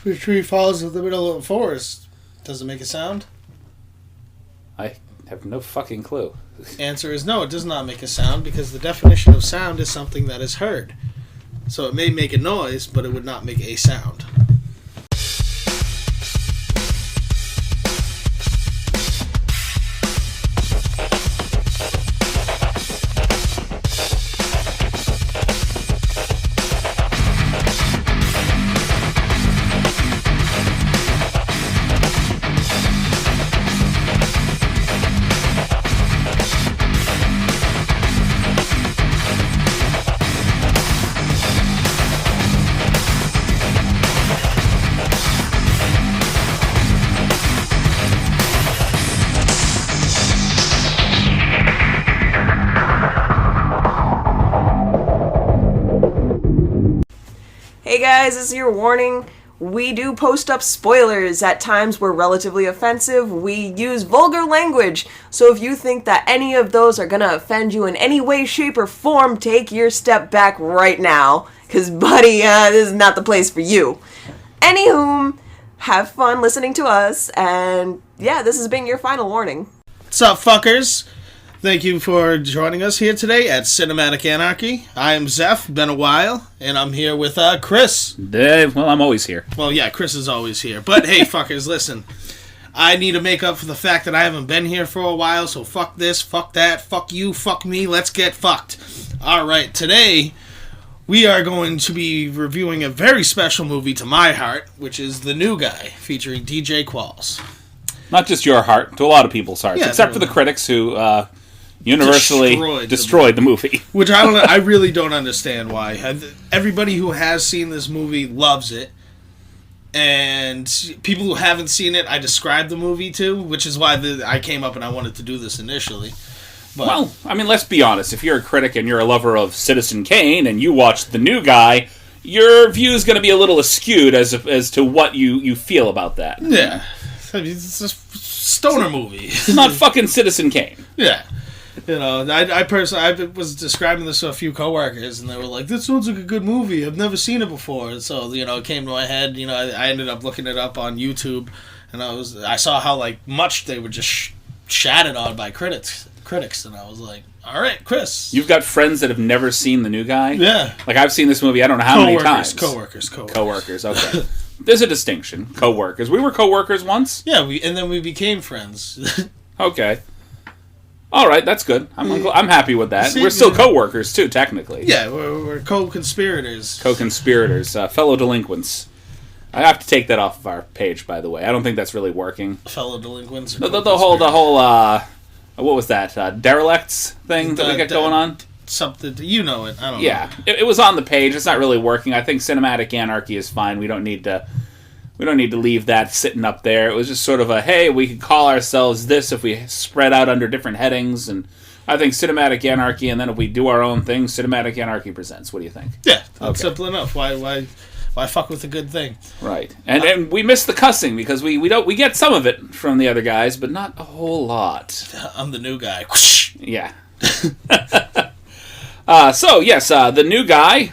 If a tree falls in the middle of a forest, does it make a sound? I have no fucking clue. Answer is no, it does not make a sound, because the definition of sound is something that is heard. So it may make a noise, but it would not make a sound. Hey guys, this is your warning. We do post up spoilers. At times we're relatively offensive. We use vulgar language. So if you think that any of those are gonna offend you in any way, shape, or form, take your step back right now. Because, buddy, this is not the place for you. Anywho, have fun listening to us. And yeah, this has been your final warning. What's up, fuckers? Thank you for joining us here today at Cinematic Anarchy. I am Zeff, been a while, and I'm here with Chris. Dave, well, I'm always here. Well, yeah, Chris is always here. But hey, fuckers, listen. I need to make up for the fact that I haven't been here for a while, so fuck this, fuck that, fuck you, fuck me, let's get fucked. Alright, today we are going to be reviewing a very special movie to my heart, which is The New Guy, featuring DJ Qualls. Not just your heart, to a lot of people's hearts, Yeah, except for the critics who universally destroyed the movie. Which I really don't understand why. Everybody who has seen this movie loves it. And people who haven't seen it, I described the movie to, which is why I came up and I wanted to do this initially. But, well, I mean, let's be honest. If you're a critic and you're a lover of Citizen Kane and you watch The New Guy, your view is going to be a little askewed as to what you feel about that. Yeah. I mean, it's a stoner movie. It's not fucking Citizen Kane. Yeah. You know, I personally was describing this to a few coworkers, and they were like, "This sounds like a good movie. I've never seen it before." And so, you know, it came to my head. You know, I ended up looking it up on YouTube, and I saw how much they were just shattered on by critics, and I was like, "All right, Chris, you've got friends that have never seen The New Guy." Yeah, like I've seen this movie. I don't know how many times. Coworkers. Okay. There's a distinction. Coworkers. We were coworkers once. Yeah, and then we became friends. Okay. All right, that's good. I'm happy with that. We're still co-workers, too, technically. Yeah, we're co-conspirators. Co-conspirators, fellow delinquents. I have to take that off of our page, by the way. I don't think that's really working. Fellow delinquents. The whole, what was that? Derelicts thing that we got going on? Something, you know it. I don't know. Yeah, it was on the page. It's not really working. I think Cinematic Anarchy is fine. We don't need to leave that sitting up there. It was just sort of a, hey, we could call ourselves this if we spread out under different headings. And I think Cinematic Anarchy, and then if we do our own thing, Cinematic Anarchy Presents. What do you think? Yeah, that's simple enough. Why fuck with a good thing? Right. And we miss the cussing because we get some of it from the other guys, but not a whole lot. I'm the new guy. Yeah. So, yes, The New Guy.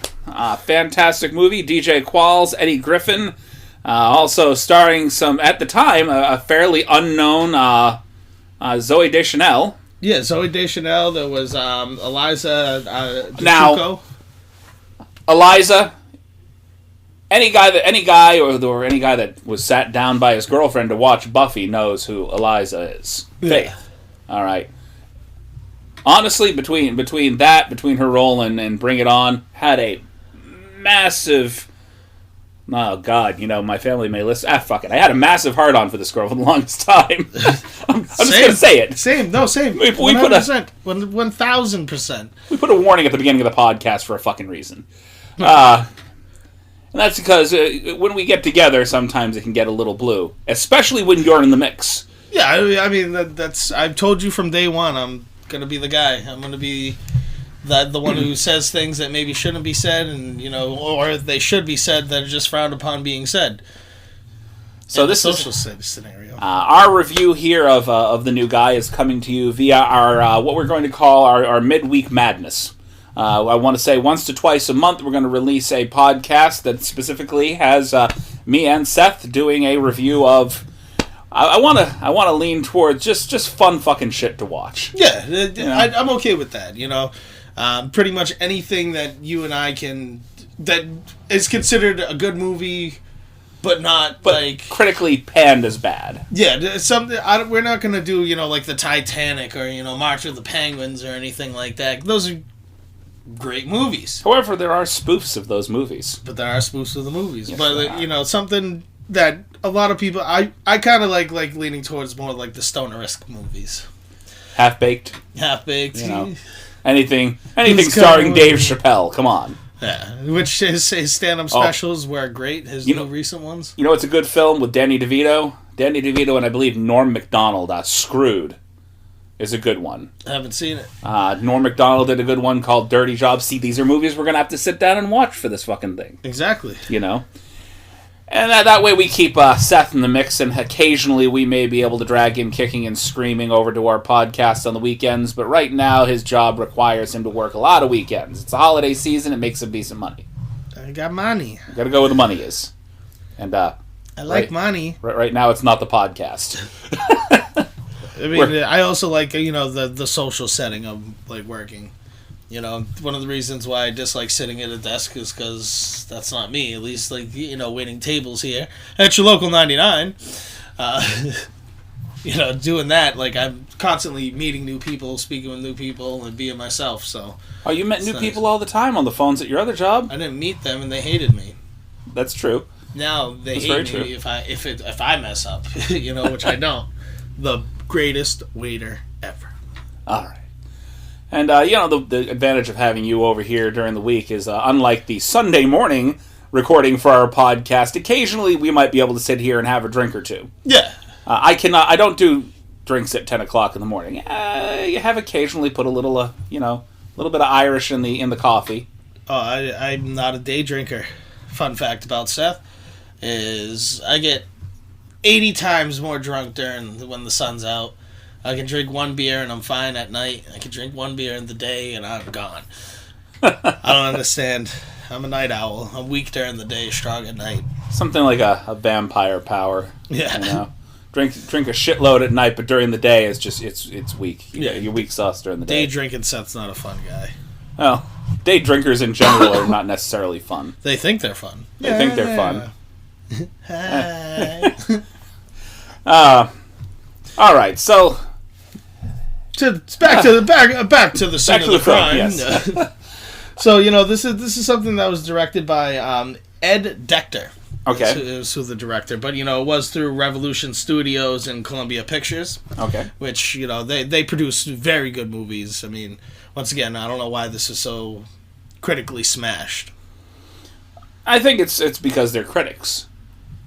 Fantastic movie. DJ Qualls, Eddie Griffin. Also starring at the time, a fairly unknown Zooey Deschanel. Yeah, Zooey Deschanel. There was Eliza Dushku. Now, Eliza, any guy that was sat down by his girlfriend to watch Buffy knows who Eliza is. Yeah. Faith. All right. Honestly, between her role and Bring It On, had a massive... Oh, God, my family may listen. Fuck it. I had a massive hard-on for this girl for the longest time. I'm just going to say it. Same. 100%. 1,000%. We put a warning at the beginning of the podcast for a fucking reason. And that's because when we get together, sometimes it can get a little blue. Especially when you're in the mix. Yeah, I mean, I've told you from day one, I'm going to be the guy. I'm going to be... the one who says things that maybe shouldn't be said, and or they should be said that are just frowned upon being said. So this social scenario. Our review here of The New Guy is coming to you via our what we're going to call our midweek madness. I want to say once to twice a month we're going to release a podcast that specifically has me and Seth doing a review of. I want to lean towards just fun fucking shit to watch. Yeah, I'm okay with that. Pretty much anything that you and I that is considered a good movie, but critically panned as bad. Yeah, something we're not gonna do. Like the Titanic or March of the Penguins or anything like that. Those are great movies. However, there are spoofs of those movies. But there are spoofs of the movies. Yes, but something that a lot of people I kind of like leaning towards more like the stoner-esque movies. Half-Baked. Anything starring Dave Chappelle. Come on. Yeah, which his stand-up specials were great. His new recent ones. It's a good film with Danny DeVito. Danny DeVito and I believe Norm Macdonald. Screwed is a good one. I haven't seen it. Norm Macdonald did a good one called Dirty Job. See, these are movies we're going to have to sit down and watch for this fucking thing. Exactly. And that way we keep Seth in the mix, and occasionally we may be able to drag him kicking and screaming over to our podcast on the weekends, but right now his job requires him to work a lot of weekends. It's the holiday season, it makes him decent money. I got money. Gotta go where the money is. And I like money. Right now it's not the podcast. I mean, I also like, the social setting of, working. One of the reasons why I dislike sitting at a desk is because that's not me. At least, waiting tables here at your local 99. Doing that, I'm constantly meeting new people, speaking with new people, and being myself, so. Oh, you met new people all the time on the phones at your other job? I didn't meet them, and they hated me. That's true. Now, they hate me if I mess up, which I don't. The greatest waiter ever. All right. And, the advantage of having you over here during the week is, unlike the Sunday morning recording for our podcast, occasionally we might be able to sit here and have a drink or two. Yeah. I don't do drinks at 10 o'clock in the morning. You have occasionally put a little, little bit of Irish in the coffee. Oh, I'm not a day drinker. Fun fact about Seth is I get 80 times more drunk when the sun's out. I can drink one beer and I'm fine at night. I can drink one beer in the day and I'm gone. I don't understand. I'm a night owl. I'm weak during the day, strong at night. Something like a vampire power. Yeah. Drink a shitload at night, but during the day it's weak. You're weak sauce during the day. Day drinking Seth's not a fun guy. Well, day drinkers in general are not necessarily fun. They think they're fun. They think they're fun. Hi. All right, so back to the scene of the crime. Yes. So this is something that was directed by Ed Decter. Okay, it was who the director, but it was through Revolution Studios and Columbia Pictures. Okay, which they produce very good movies. I mean, once again, I don't know why this is so critically smashed. I think it's because they're critics.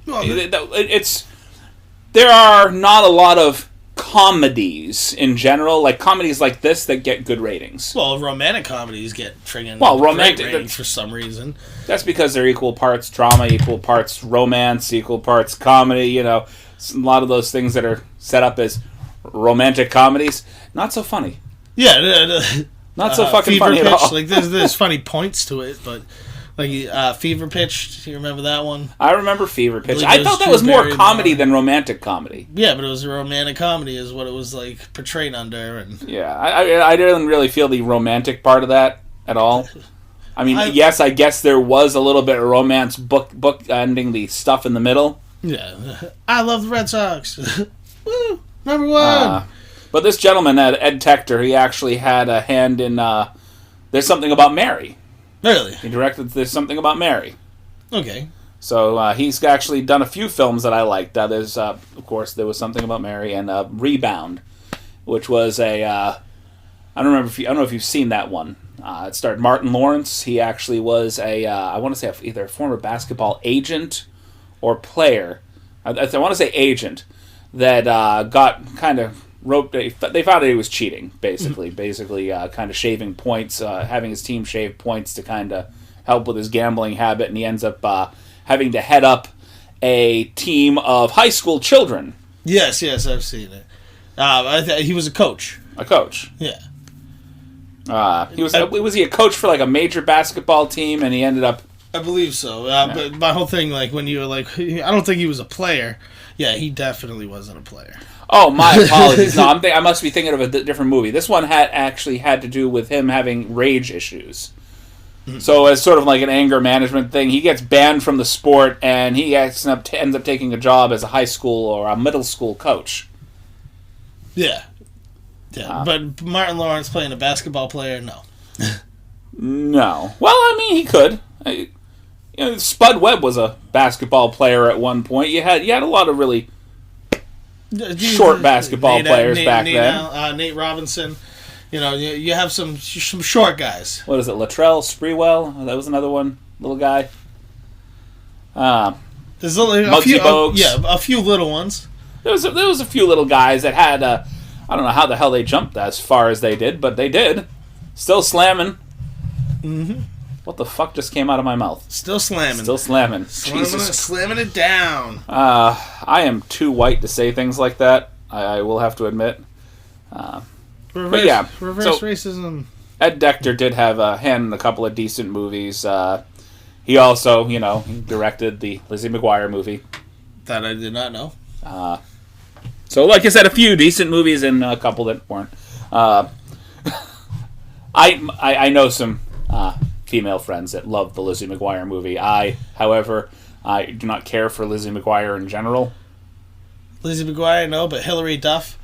Well, there are not a lot of comedies in general, like comedies like this that get good ratings. Well, romantic comedies get friggin' romantic ratings for some reason. That's because they're equal parts drama, equal parts romance, equal parts comedy. A lot of those things that are set up as romantic comedies, not so funny. Yeah, not so fucking funny Pitch, at all. There's funny points to it, but. Fever Pitch, do you remember that one? I remember Fever Pitch. I thought that was more comedy than romantic comedy. Yeah, but it was a romantic comedy is what it was portrayed under. And yeah, I didn't really feel the romantic part of that at all. I mean, yes, I guess there was a little bit of romance book ending the stuff in the middle. Yeah. I love the Red Sox. Woo! Number one! But this gentleman, Ed Decter, he actually had a hand in There's Something About Mary. Really? He directed There's Something About Mary. Okay. So he's actually done a few films that I liked. There's, of course, There Was Something About Mary and Rebound, which was I don't know if you've seen that one. It starred Martin Lawrence. He actually was I want to say either a former basketball agent or player. I want to say agent that got kind of roped. They found out he was cheating, basically. Basically, kind of shaving points, having his team shave points to kind of help with his gambling habit, and he ends up having to head up a team of high school children. Yes, I've seen it. He was a coach. A coach. Yeah. Was he a coach for like a major basketball team, and he ended up? I believe so. But my whole thing, like when you were like, I don't think he was a player. Yeah, he definitely wasn't a player. Oh, my apologies. No, I must be thinking of a different movie. This one had to do with him having rage issues. Mm-hmm. So as sort of like an anger management thing, he gets banned from the sport, and he ends up taking a job as a high school or a middle school coach. Yeah. Yeah, but Martin Lawrence playing a basketball player, no. No. Well, I mean, he could. Spud Webb was a basketball player at one point. You had a lot of really short basketball players back then. Nate Robinson. You have some short guys. What is it? Latrell Sprewell? That was another one. Little guy. There's only a few. A few little ones. There was a few little guys that had. I don't know how the hell they jumped as far as they did, but they did. Still slamming. Mm-hmm. What the fuck just came out of my mouth? Still slamming. Slamming it down. I am too white to say things like that. I will have to admit. Reverse racism. Ed Decter did have a hand in a couple of decent movies. He also, he directed the Lizzie McGuire movie. That I did not know. So, like I said, a few decent movies and a couple that weren't. I know some female friends that love the Lizzie McGuire movie. However, I do not care for Lizzie McGuire in general. Lizzie McGuire, no, but Hilary Duff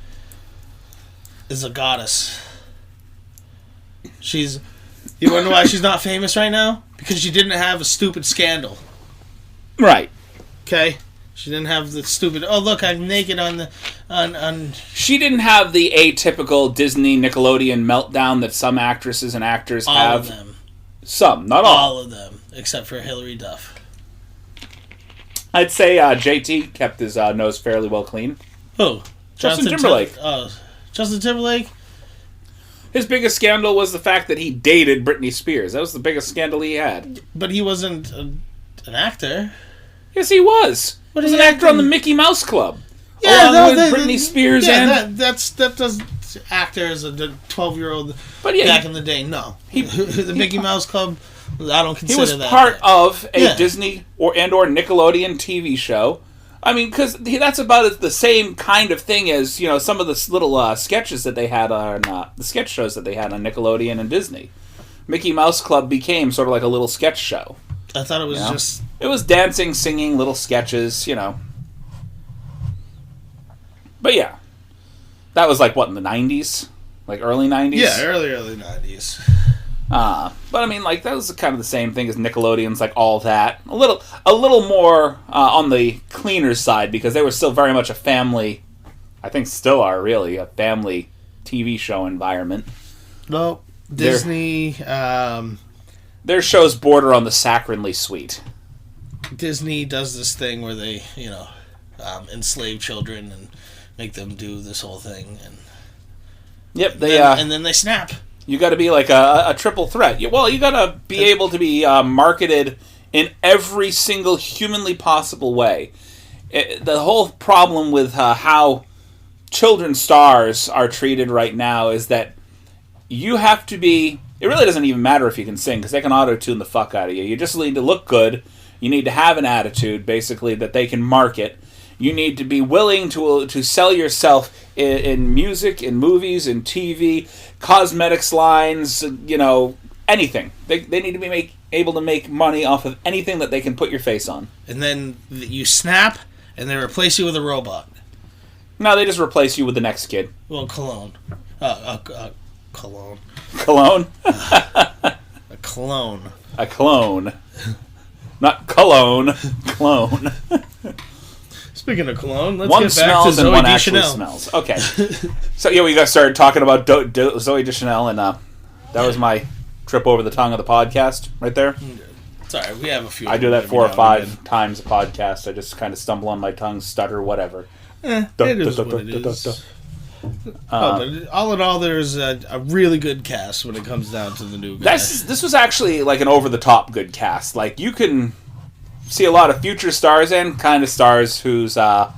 is a goddess. You wonder why she's not famous right now? Because she didn't have a stupid scandal. Right. Okay? She didn't have the stupid, oh look, I'm naked on. She didn't have the atypical Disney Nickelodeon meltdown that some actresses and actors have. All of them. Some, not all. All of them, except for Hilary Duff. I'd say JT kept his nose fairly well clean. Who? Justin Timberlake. Justin Timberlake? His biggest scandal was the fact that he dated Britney Spears. That was the biggest scandal he had. But he wasn't an actor. Yes, he was. He was an actor on the Mickey Mouse Club. Yeah, along with Britney Spears and... that does actor as a 12-year-old but yeah, back in the day. No. The Mickey Mouse Club, I don't consider that. He was part of a Disney or Nickelodeon TV show. I mean, because that's about the same kind of thing as, some of the little sketches that they had on... the sketch shows that they had on Nickelodeon and Disney. Mickey Mouse Club became sort of like a little sketch show. I thought it was just... It was dancing, singing, little sketches, But yeah. That was like, what, in the 90s? Like early 90s? Yeah, early 90s. But I mean, like, that was kind of the same thing as Nickelodeon's, like, all that. A little more on the cleaner side, because they were still very much a family, I think still are, really, a family TV show environment. No, Disney... Their shows border on the saccharinely sweet. Disney does this thing where they, enslave children and make them do this whole thing, and and then they snap. You got to be like a triple threat. You got to be able to be marketed in every single humanly possible way. The whole problem with how children's stars are treated right now is that you have to be... It really doesn't even matter if you can sing, because they can auto-tune the fuck out of you. You just need to look good. You need to have an attitude, basically, that they can market. You need to be willing to sell yourself in music, in movies, in TV, cosmetics lines, anything. They need to be able to make money off of anything that they can put your face on. And then you snap, and they replace you with a robot. No, they just replace you with the next kid. Well, cologne. Cologne. Cologne? A clone. A clone. Not cologne. Clone. Speaking of cologne, let's one get back smells to and Zooey one Deschanel. actually smells. Okay. So, we got started talking about Zooey Deschanel, and that was my trip over the tongue of the podcast right there. Sorry, we have a few. I do that 4 or 5 times a podcast. I just kind of stumble on my tongue, stutter, whatever. It is what it is. But all in all, there's a really good cast when it comes down to the new guy. This was actually like an over-the-top good cast. Like, you can see a lot of future stars and kind of stars whose bit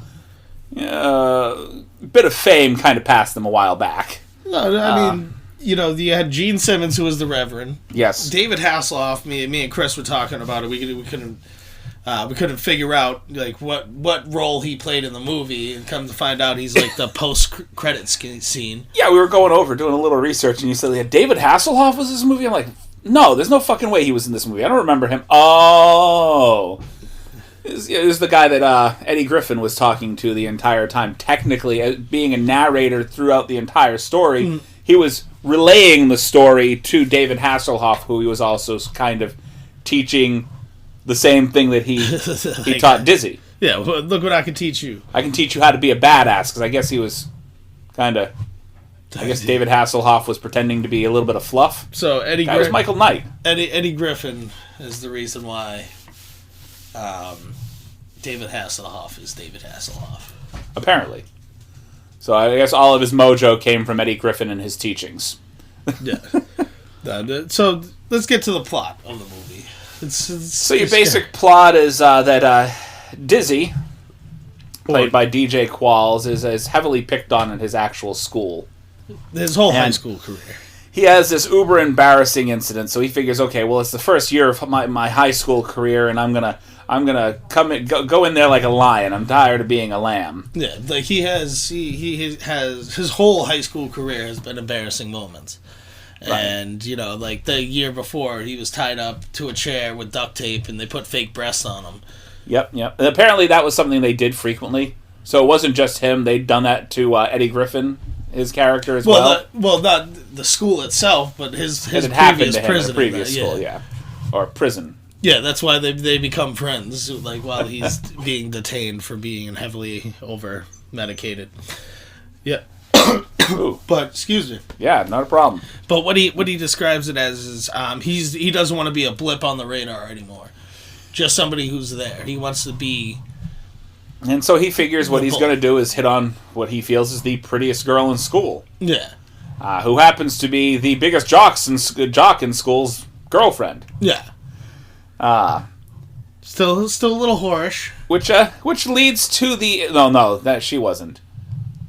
of fame kind of passed them a while back. No, I mean, you had Gene Simmons, who was the Reverend. Yes. David Hasselhoff. Me and Chris were talking about it. We couldn't figure out like what role he played in the movie, and come to find out he's like the post-credit scene. Yeah, we were going over doing a little research, and you said, yeah, David Hasselhoff was this movie? I'm like, no, there's no fucking way he was in this movie. I don't remember him. Oh. It was the guy that Eddie Griffin was talking to the entire time. Technically, being a narrator throughout the entire story, he was relaying the story to David Hasselhoff, who he was also kind of teaching the same thing that he taught Dizzy. Yeah, well, look what I can teach you. I can teach you how to be a badass, because I guess he was kind of... I guess David Hasselhoff was pretending to be a little bit of fluff. So That was Michael Knight. Eddie Griffin is the reason why David Hasselhoff is David Hasselhoff. Apparently. So I guess all of his mojo came from Eddie Griffin and his teachings. Yeah. So let's get to the plot of the movie. So your basic plot is that Dizzy, played by DJ Qualls, is heavily picked on in his actual school. His whole high school career. He has this uber embarrassing incident, so he figures, okay, well, it's the first year of my high school career, and I'm gonna go in there like a lion. I'm tired of being a lamb. Yeah, like he has his whole high school career has been embarrassing moments. Right. And, like the year before, he was tied up to a chair with duct tape, and they put fake breasts on him. Yep. And apparently that was something they did frequently. So it wasn't just him. They'd done that to Eddie Griffin, his character as well. Not the school itself, but his previous prison. In previous school, yeah. Or prison. Yeah, that's why they become friends, like while he's being detained for being heavily over-medicated. Yeah. But excuse me. Yeah, not a problem. But what he describes it as is he doesn't want to be a blip on the radar anymore. Just somebody who's there. He wants to be. And so he figures what he's going to do is hit on what he feels is the prettiest girl in school. Yeah. Who happens to be the biggest jock in school's girlfriend. Yeah. Still a little whorish. Which leads to the that she wasn't.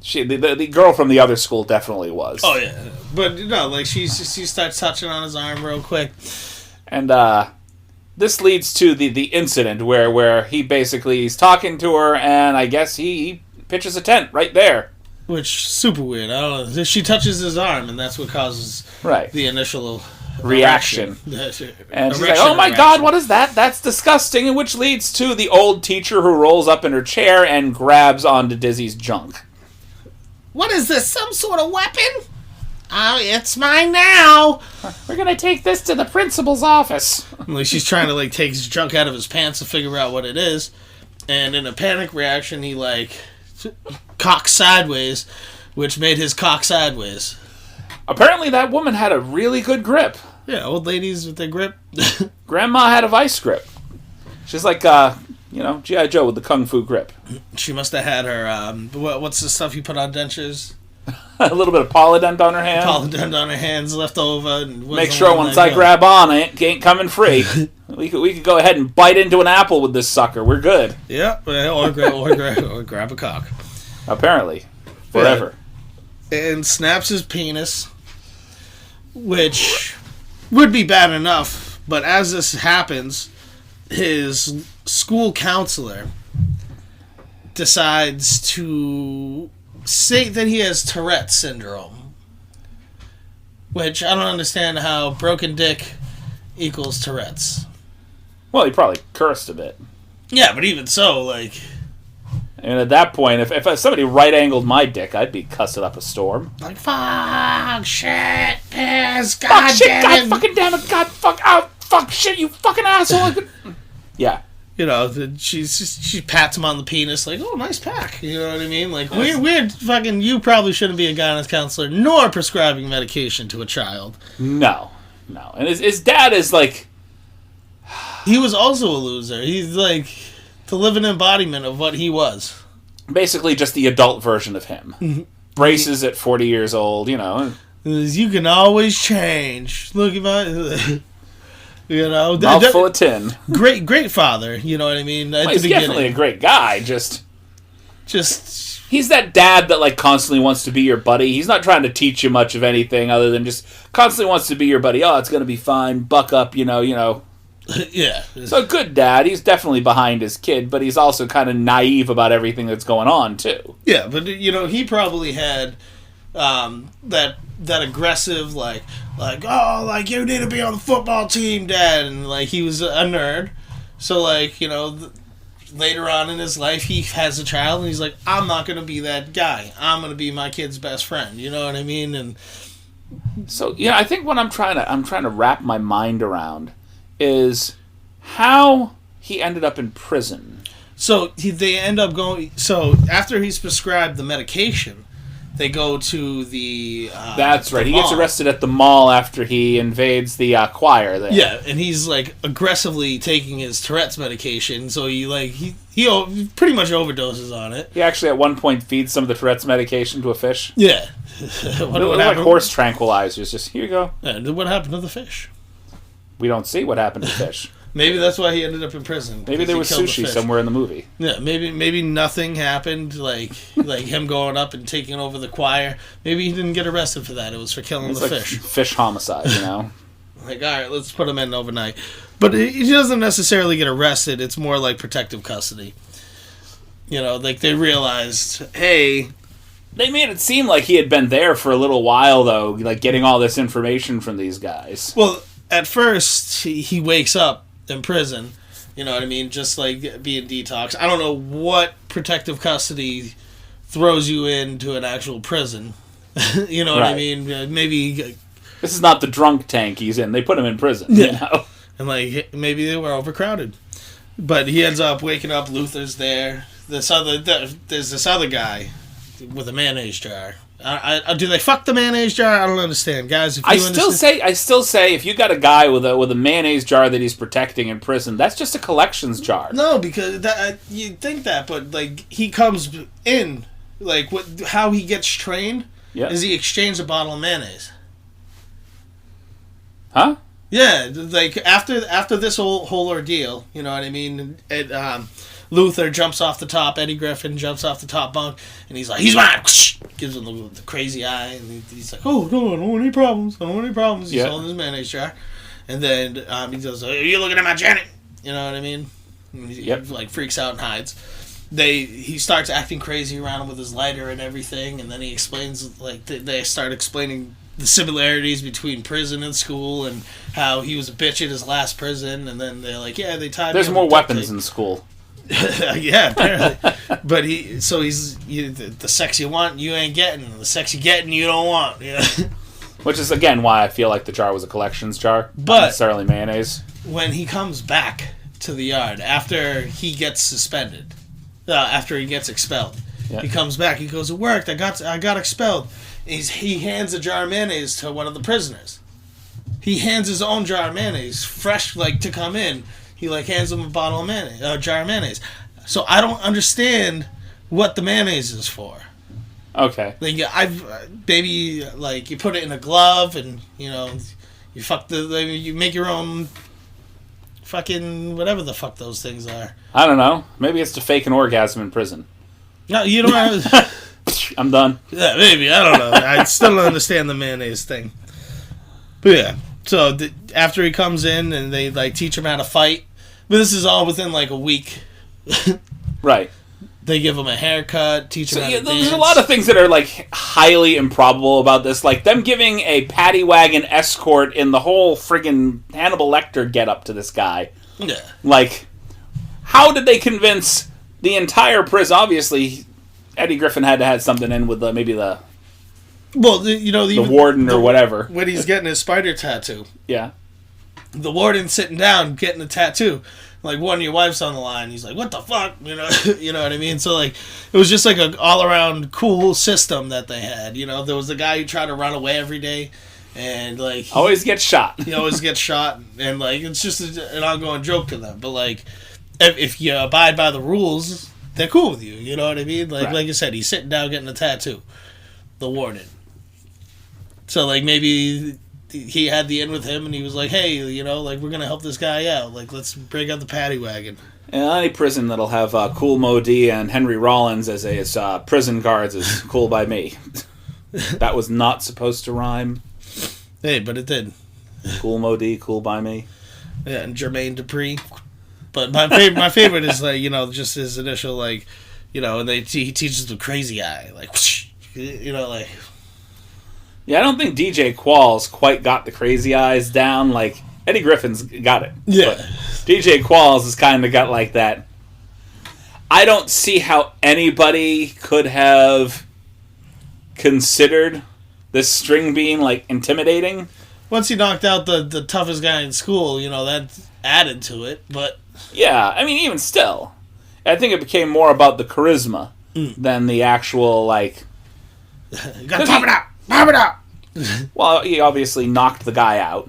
The girl from the other school definitely was. Oh yeah, but like she starts touching on his arm real quick, and this leads to the incident where he's talking to her, and I guess he pitches a tent right there. Which super weird. I don't know. She touches his arm, and that's what causes the initial reaction. And she's like, "Oh my God, what is that? That's disgusting!" And which leads to the old teacher who rolls up in her chair and grabs onto Dizzy's junk. What is this? Some sort of weapon? Oh, it's mine now. We're gonna take this to the principal's office. Like she's trying to take his junk out of his pants to figure out what it is, and in a panic reaction, he cocks sideways, which made his cock sideways. Apparently, that woman had a really good grip. Yeah, old ladies with their grip. Grandma had a vice grip. She's like, G.I. Joe with the kung fu grip. She must have had her, what's the stuff you put on dentures? A little bit of Polydent on her hand. Polydent on her hands left over. And make sure once I grab on it ain't coming free. we could go ahead and bite into an apple with this sucker. We're good. Yeah, or grab a cock. Apparently. Forever. Yeah. And snaps his penis, which would be bad enough, but as this happens, his school counselor decides to say that he has Tourette's syndrome, which I don't understand how broken dick equals Tourette's. Well, he probably cursed a bit. Yeah, but even so, And at that point, if somebody right-angled my dick, I'd be cussing up a storm. Like, fuck, shit, piss, fuck, god shit, damn it. God fucking damn it, God, fuck, out, fuck, shit, you fucking asshole. Yeah. She pats him on the penis, like, oh, nice pack. You know what I mean? Like, weird fucking, you probably shouldn't be a guidance counselor, nor prescribing medication to a child. No. And his dad is like... He was also a loser. He's like the living embodiment of what he was. Basically just the adult version of him. Braces at 40 years old, You can always change. Look at my... Mouthful of tin. Great father, you know what I mean? He's definitely a great guy, just... Just... He's that dad that, like, constantly wants to be your buddy. He's not trying to teach you much of anything other than just constantly wants to be your buddy. Oh, it's going to be fine. Buck up, you know. Yeah. So a good dad. He's definitely behind his kid, but he's also kind of naive about everything that's going on, too. Yeah, but, he probably had that aggressive, like, oh, like, you need to be on the football team, Dad. And, like, he was a nerd. So, like, later on in his life, he has a child, and he's like, I'm not going to be that guy. I'm going to be my kid's best friend. You know what I mean? And so, I think what I'm trying to wrap my mind around is how he ended up in prison. So they end up going. So after he's prescribed the medication, they go to the. That's right. The he gets mall. arrested at the mall after he invades the choir there. Yeah, and he's like aggressively taking his Tourette's medication. So he pretty much overdoses on it. He actually at one point feeds some of the Tourette's medication to a fish. Yeah. what like horse tranquilizers. Just here you go. And what happened to the fish? We don't see what happened to the fish. Maybe that's why he ended up in prison. Maybe there was sushi somewhere in the movie. Yeah, maybe nothing happened, like him going up and taking over the choir. Maybe he didn't get arrested for that. It was for killing the fish. Fish homicide, Like, all right, let's put him in overnight. But he doesn't necessarily get arrested. It's more like protective custody. Like they realized, hey... They made it seem like he had been there for a little while, though, like getting all this information from these guys. Well, at first, he wakes up in prison, you know what I mean, just like being detoxed. I don't know what protective custody throws you into an actual prison. You know what I mean? Maybe this is not the drunk tank he's in. They put him in prison. Yeah. And like maybe they were overcrowded. But he ends up waking up. Luther's there. There's this other guy with a mayonnaise jar. Do they fuck the mayonnaise jar? I don't understand, guys. If you I still say, if you got a guy with a mayonnaise jar that he's protecting in prison, that's just a collections jar. No, because you'd think that, but like he comes in, like how he gets trained is he exchanges a bottle of mayonnaise. Huh? Yeah, like after this whole ordeal, you know what I mean. Luther jumps off the top. Eddie Griffin jumps off the top bunk, and he's like, "He's mine!" Gives him the crazy eye, and he's like, "Oh no, I don't want any problems. I don't want any problems." He's holding his mayonnaise jar, and then he goes, "Are you looking at my Janet?" You know what I mean? And he like freaks out and hides. He starts acting crazy around him with his lighter and everything, and then he explains they start explaining the similarities between prison and school, and how he was a bitch at his last prison, and then they're like, "Yeah, they tied." There's more weapons in school. Yeah, apparently. But he's the sex you want, you ain't getting. The sex you getting, you don't want. Yeah. Which is again why I feel like the jar was a collections jar, not necessarily mayonnaise. When he comes back to the yard after he gets suspended, after he gets expelled, he comes back. He goes, "It worked. I got expelled." He hands a jar of mayonnaise to one of the prisoners. He hands his own jar of mayonnaise, fresh, like to come in. He hands him a bottle of mayonnaise, a jar of mayonnaise. So I don't understand what the mayonnaise is for. Okay. Maybe you put it in a glove and you you make your own fucking whatever the fuck those things are. I don't know. Maybe it's to fake an orgasm in prison. No, you don't have. I'm done. Yeah, maybe. I don't know. I still don't understand the mayonnaise thing. But yeah. So after he comes in and they teach him how to fight, but this is all within a week. Right. They give him a haircut, teach him how to dance. There's a lot of things that are highly improbable about this, like them giving a paddy wagon escort in the whole friggin' Hannibal Lecter getup to this guy. Yeah. How did they convince the entire prison? Obviously, Eddie Griffin had to have something in with the warden or whatever. When he's getting his spider tattoo. Yeah. The warden's sitting down getting a tattoo. One of your wife's on the line. He's like, "What the fuck?" You know what I mean? So it was just an all around cool system that they had. There was the guy who tried to run away every day, and always gets shot. He always gets shot, and it's just an ongoing joke to them. But if you abide by the rules, they're cool with you. You know what I mean? Like I said, he's sitting down getting a tattoo. The warden. So maybe he had the in with him, and he was like, "Hey, we're gonna help this guy out. Let's break out the paddy wagon." Any prison that'll have Cool Mo D and Henry Rollins as prison guards is cool by me. That was not supposed to rhyme. Hey, but it did. Cool Mo D, cool by me. Yeah, and Jermaine Dupri. But my favorite is like, just his initial like, and he teaches the crazy eye, like, whoosh, like. Yeah, I don't think DJ Qualls quite got the crazy eyes down. Like Eddie Griffin's got it. Yeah. But DJ Qualls has kind of got like that. I don't see how anybody could have considered this string being like intimidating. Once he knocked out the toughest guy in school, that added to it, but... Yeah, I mean, even still. I think it became more about the charisma than the actual, like... You gotta pop it out! Pop it out! Well, he obviously knocked the guy out.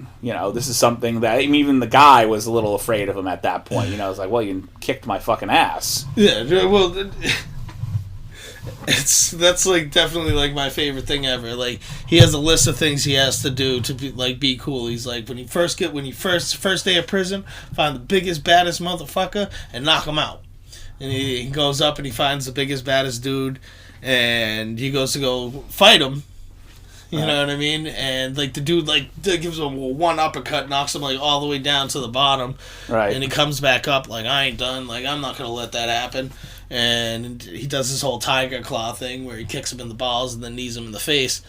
This is something that... I mean, even the guy was a little afraid of him at that point. It was like, well, you kicked my fucking ass. Yeah, well... That's like definitely like my favorite thing ever. Like he has a list of things he has to do to be cool. He's like when you first day of prison, find the biggest baddest motherfucker and knock him out. And he goes up and he finds the biggest baddest dude, and he goes to go fight him. You know what I mean? And like the dude gives him one uppercut, knocks him like all the way down to the bottom. Right. And he comes back up like I ain't done. Like I'm not gonna let that happen. And he does this whole tiger claw thing where he kicks him in the balls and then knees him in the face.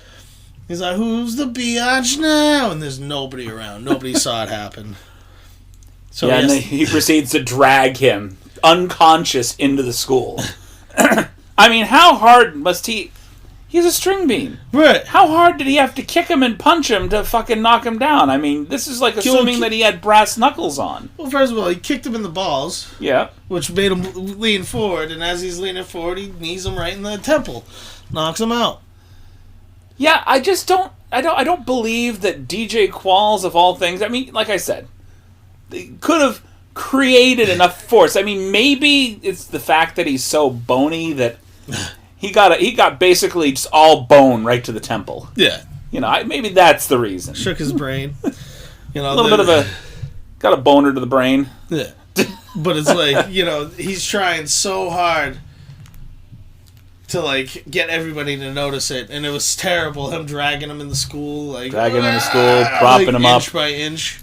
He's like, "Who's the biatch now?" And there's nobody around. Nobody saw it happen. So yeah, and then he proceeds to drag him unconscious into the school. I mean, how hard must he... He's a string bean. Right. How hard did he have to kick him and punch him to fucking knock him down? I mean, this is like assuming that he had brass knuckles on. Well, first of all, he kicked him in the balls. Yeah. Which made him lean forward, and as he's leaning forward, he knees him right in the temple. Knocks him out. Yeah, I don't believe that DJ Qualls, of all things, I mean, like I said, they could have created enough force. I mean, maybe it's the fact that he's so bony that... He got basically just all bone right to the temple. Yeah. Maybe that's the reason. Shook his brain. A little bit of got a boner to the brain. Yeah. But it's like, he's trying so hard to, like, get everybody to notice it. And it was terrible, him dragging him in the school. Like, dragging him in the school, propping him up. Inch by inch.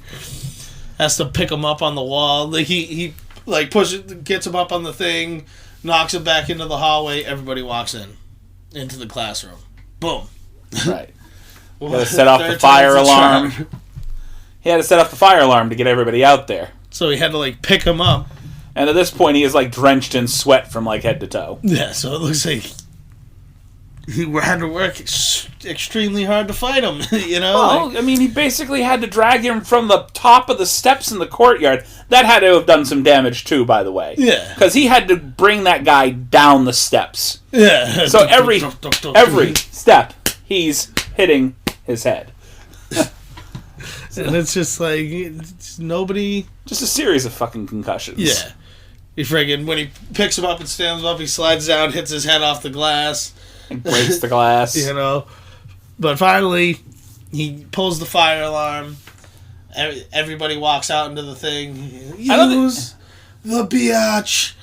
Has to pick him up on the wall. Like, he gets him up on the thing... Knocks him back into the hallway. Everybody walks into the classroom. Boom. Right. He had to set off the fire alarm. He had to set off the fire alarm to get everybody out there. So he had to like pick him up. And at this point, he is like drenched in sweat from like head to toe. Yeah. So it looks like he had to work extremely hard to fight him. Well, I mean, he basically had to drag him from the top of the steps in the courtyard. That had to have done some damage too, by the way. Yeah. Because he had to bring that guy down the steps. Yeah. So every step, he's hitting his head. And it's just like nobody. Just a series of fucking concussions. Yeah. When he picks him up and stands up, he slides down, hits his head off the glass. And breaks the glass. But finally, he pulls the fire alarm. Everybody walks out into the thing. Use the biatch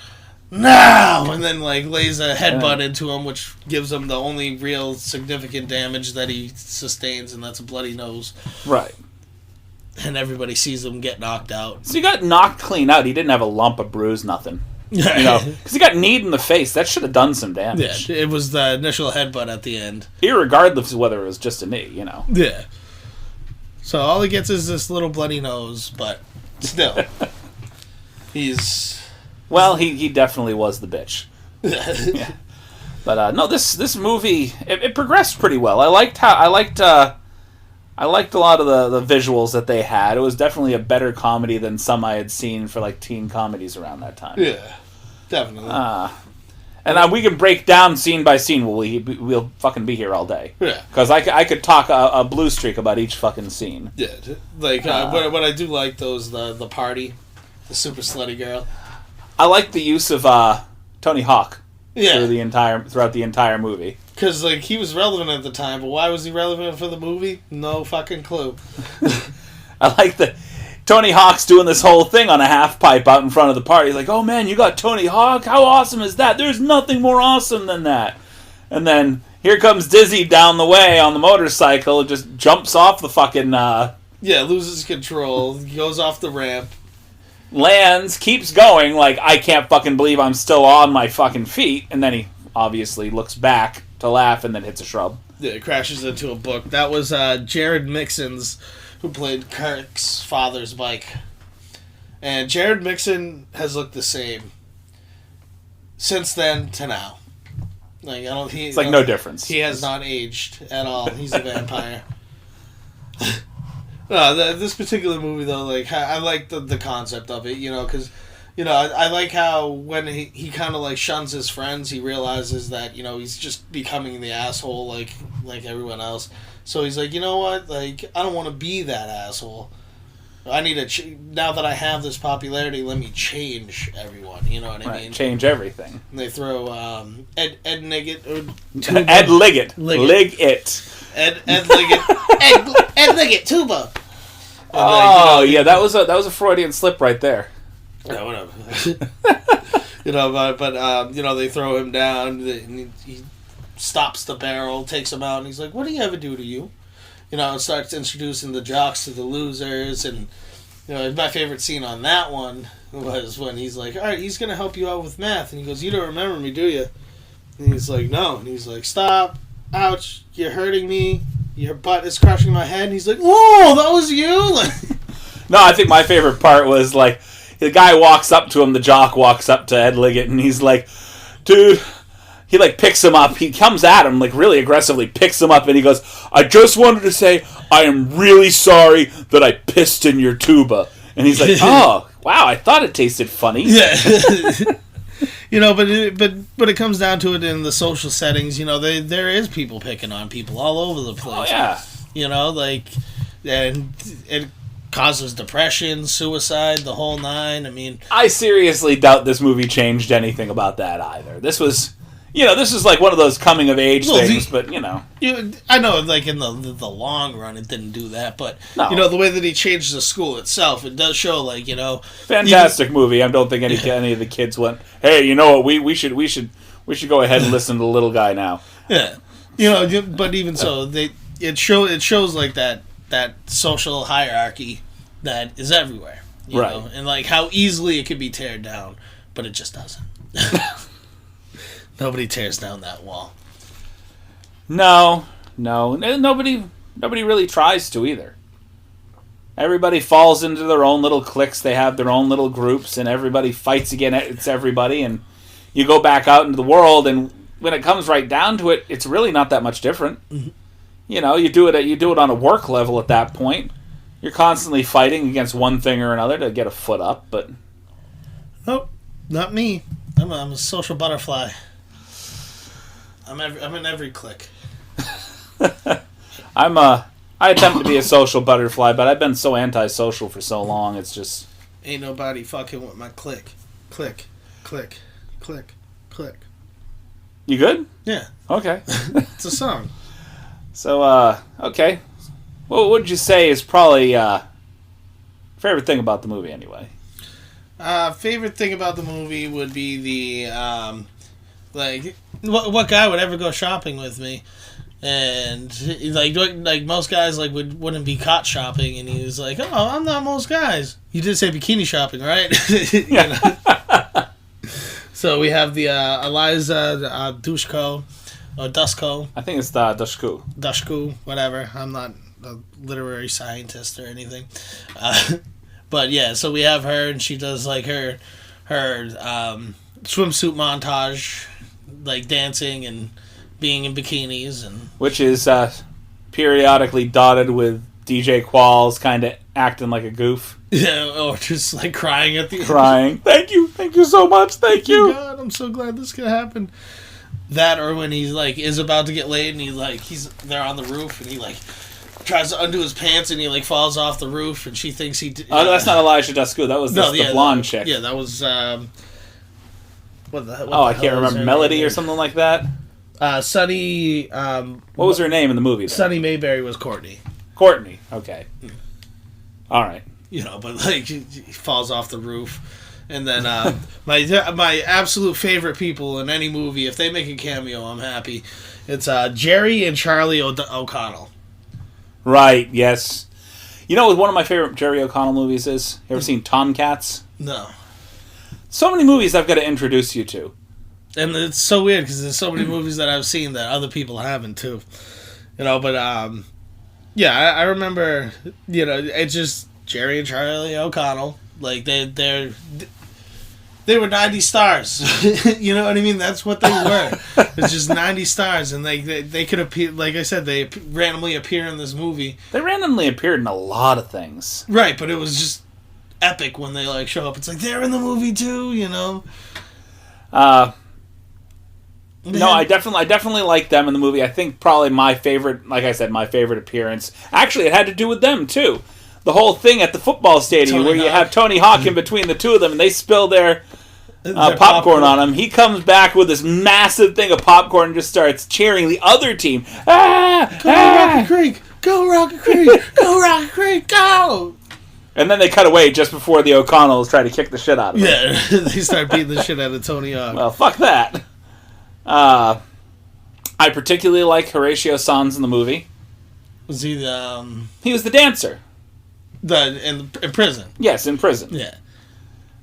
now! And then, like, lays a headbutt into him, which gives him the only real significant damage that he sustains, and that's a bloody nose. Right. And everybody sees him get knocked out. So he got knocked clean out. He didn't have a lump, a bruise, nothing. Because he got kneed in the face. That should have done some damage. Yeah, it was the initial headbutt at the end. Irregardless of whether it was just a knee, Yeah. So all he gets is this little bloody nose, but still. Well, he definitely was the bitch. Yeah. But no, this movie, it progressed pretty well. I liked a lot of the visuals that they had. It was definitely a better comedy than some I had seen for like teen comedies around that time. Yeah, definitely. And we can break down scene by scene. We'll fucking be here all day. Yeah. Because I could talk a blue streak about each fucking scene. Yeah. Like, what I do like, though, is the party. The super slutty girl. I like the use of Tony Hawk throughout the entire movie. Because, like, he was relevant at the time, but why was he relevant for the movie? No fucking clue. I like Tony Hawk's doing this whole thing on a half pipe out in front of the party. He's like, oh man, you got Tony Hawk? How awesome is that? There's nothing more awesome than that. And then here comes Dizzy down the way on the motorcycle, just jumps off the fucking... loses control, goes off the ramp. Lands, keeps going, like, I can't fucking believe I'm still on my fucking feet. And then he obviously looks back to laugh and then hits a shrub. Yeah, it crashes into a book. That was Jared Mixon's, who played Kirk's father's bike. And Jared Mixon has looked the same since then to now. Like, it's like no difference. He has not aged at all. He's a vampire. No, this particular movie, though, like, I like the concept of it, because, I like how when he kind of, like, shuns his friends, he realizes that, he's just becoming the asshole like everyone else. So he's like, you know what, like, I don't want to be that asshole. I need to, now that I have this popularity, let me change everyone, you know what I mean? Change everything. And they throw Ed Liggett. Ed Liggett. Ed Liggett. Ed Liggett, tuba. And yeah, that was a Freudian slip right there. Yeah, whatever. But they throw him down. And he stops the barrel, takes him out, and he's like, "What do you ever do to you?" And starts introducing the jocks to the losers. And my favorite scene on that one was when he's like, "All right, he's gonna help you out with math," and he goes, "You don't remember me, do you?" And he's like, "No," and he's like, "Stop! Ouch! You're hurting me. Your butt is crushing my head." And he's like, "Whoa, that was you!" No, I think my favorite part was, like, the guy walks up to him, the jock walks up to Ed Liggett, and he's like, dude, he, like, picks him up. He comes at him, like, really aggressively, picks him up, and he goes, "I just wanted to say I am really sorry that I pissed in your tuba." And he's like, "Oh, wow, I thought it tasted funny." Yeah. But when it comes down to it in the social settings, there is people picking on people all over the place. Oh, yeah. And it causes depression, suicide, the whole nine. I mean, I seriously doubt this movie changed anything about that either. This was like one of those coming of age things, but I know, like, in the long run, it didn't do that, but no. The way that he changed the school itself, it does show, like, fantastic movie. I don't think any of the kids went, "Hey, you know what? We should go ahead and listen to the little guy now." Yeah, but even so, it shows like that social hierarchy that is everywhere, you know, and like how easily it could be teared down, but it just doesn't. Nobody tears down that wall. No, nobody really tries to either. Everybody falls into their own little cliques. They have their own little groups, and everybody fights against everybody. And you go back out into the world, and when it comes right down to it, it's really not that much different. Mm-hmm. You do it on a work level at that point. You're constantly fighting against one thing or another to get a foot up, but nope, not me. I'm a social butterfly. I'm in every clique. I attempt to be a social butterfly, but I've been so antisocial for so long. It's just ain't nobody fucking with my clique. Click, click, click, click. You good? Yeah. Okay. It's a song. So, okay. What would you say is probably favorite thing about the movie, anyway? Favorite thing about the movie would be the like what guy would ever go shopping with me, and like most guys wouldn't be caught shopping, and he was like, "Oh, I'm not most guys." You did say bikini shopping, right? So we have the Eliza Dushko. Or Dusko. I think it's the Dushku. Dushku, whatever. I'm not a literary scientist or anything. But yeah, so we have her, and she does like her swimsuit montage, like dancing and being in bikinis, and which is periodically dotted with DJ Qualls kind of acting like a goof. Yeah, or just like crying at the crying. Thank you so much. Thank you. God, I'm so glad this could happen. That, or when he's like is about to get laid, and he's there on the roof, and he like tries to undo his pants, and he like falls off the roof, and she thinks he. Oh, that's not Elijah Dushku. That was the blonde chick. Yeah, that was. What I can't remember. Melody or something like that. Sunny. What was her name in the movie? Then? Sunny Mayberry was Courtney. Courtney. Okay. All right. but like he falls off the roof. And then my absolute favorite people in any movie, if they make a cameo, I'm happy. It's Jerry and Charlie O'Connell. Right, yes. You know what one of my favorite Jerry O'Connell movies is? You ever seen Tomcats? No. So many movies I've got to introduce you to. And it's so weird because there's so many movies that I've seen that other people haven't too. But yeah, I remember, it's just Jerry and Charlie O'Connell. Like they were 90 stars. You know what I mean? That's what they were. It's just 90 stars, and they could appear. Like I said, they randomly appear in this movie. They randomly appeared in a lot of things. Right, but it was just epic when they like show up. It's like they're in the movie too. No, I definitely like them in the movie. I think probably my favorite, like I said, my favorite appearance. Actually, it had to do with them too. The whole thing at the football stadium where you have Tony Hawk in between the two of them, and they spill their popcorn on him. He comes back with this massive thing of popcorn and just starts cheering the other team. Rocket Creek! Go Rocket Creek! Go Rocket Creek! Go! And then they cut away just before the O'Connells try to kick the shit out of him. Yeah, they start beating the shit out of Tony Hawk. Well, fuck that. I particularly like Horatio Sanz in the movie. Was he the... He was the dancer. In prison. Yes, in prison. Yeah.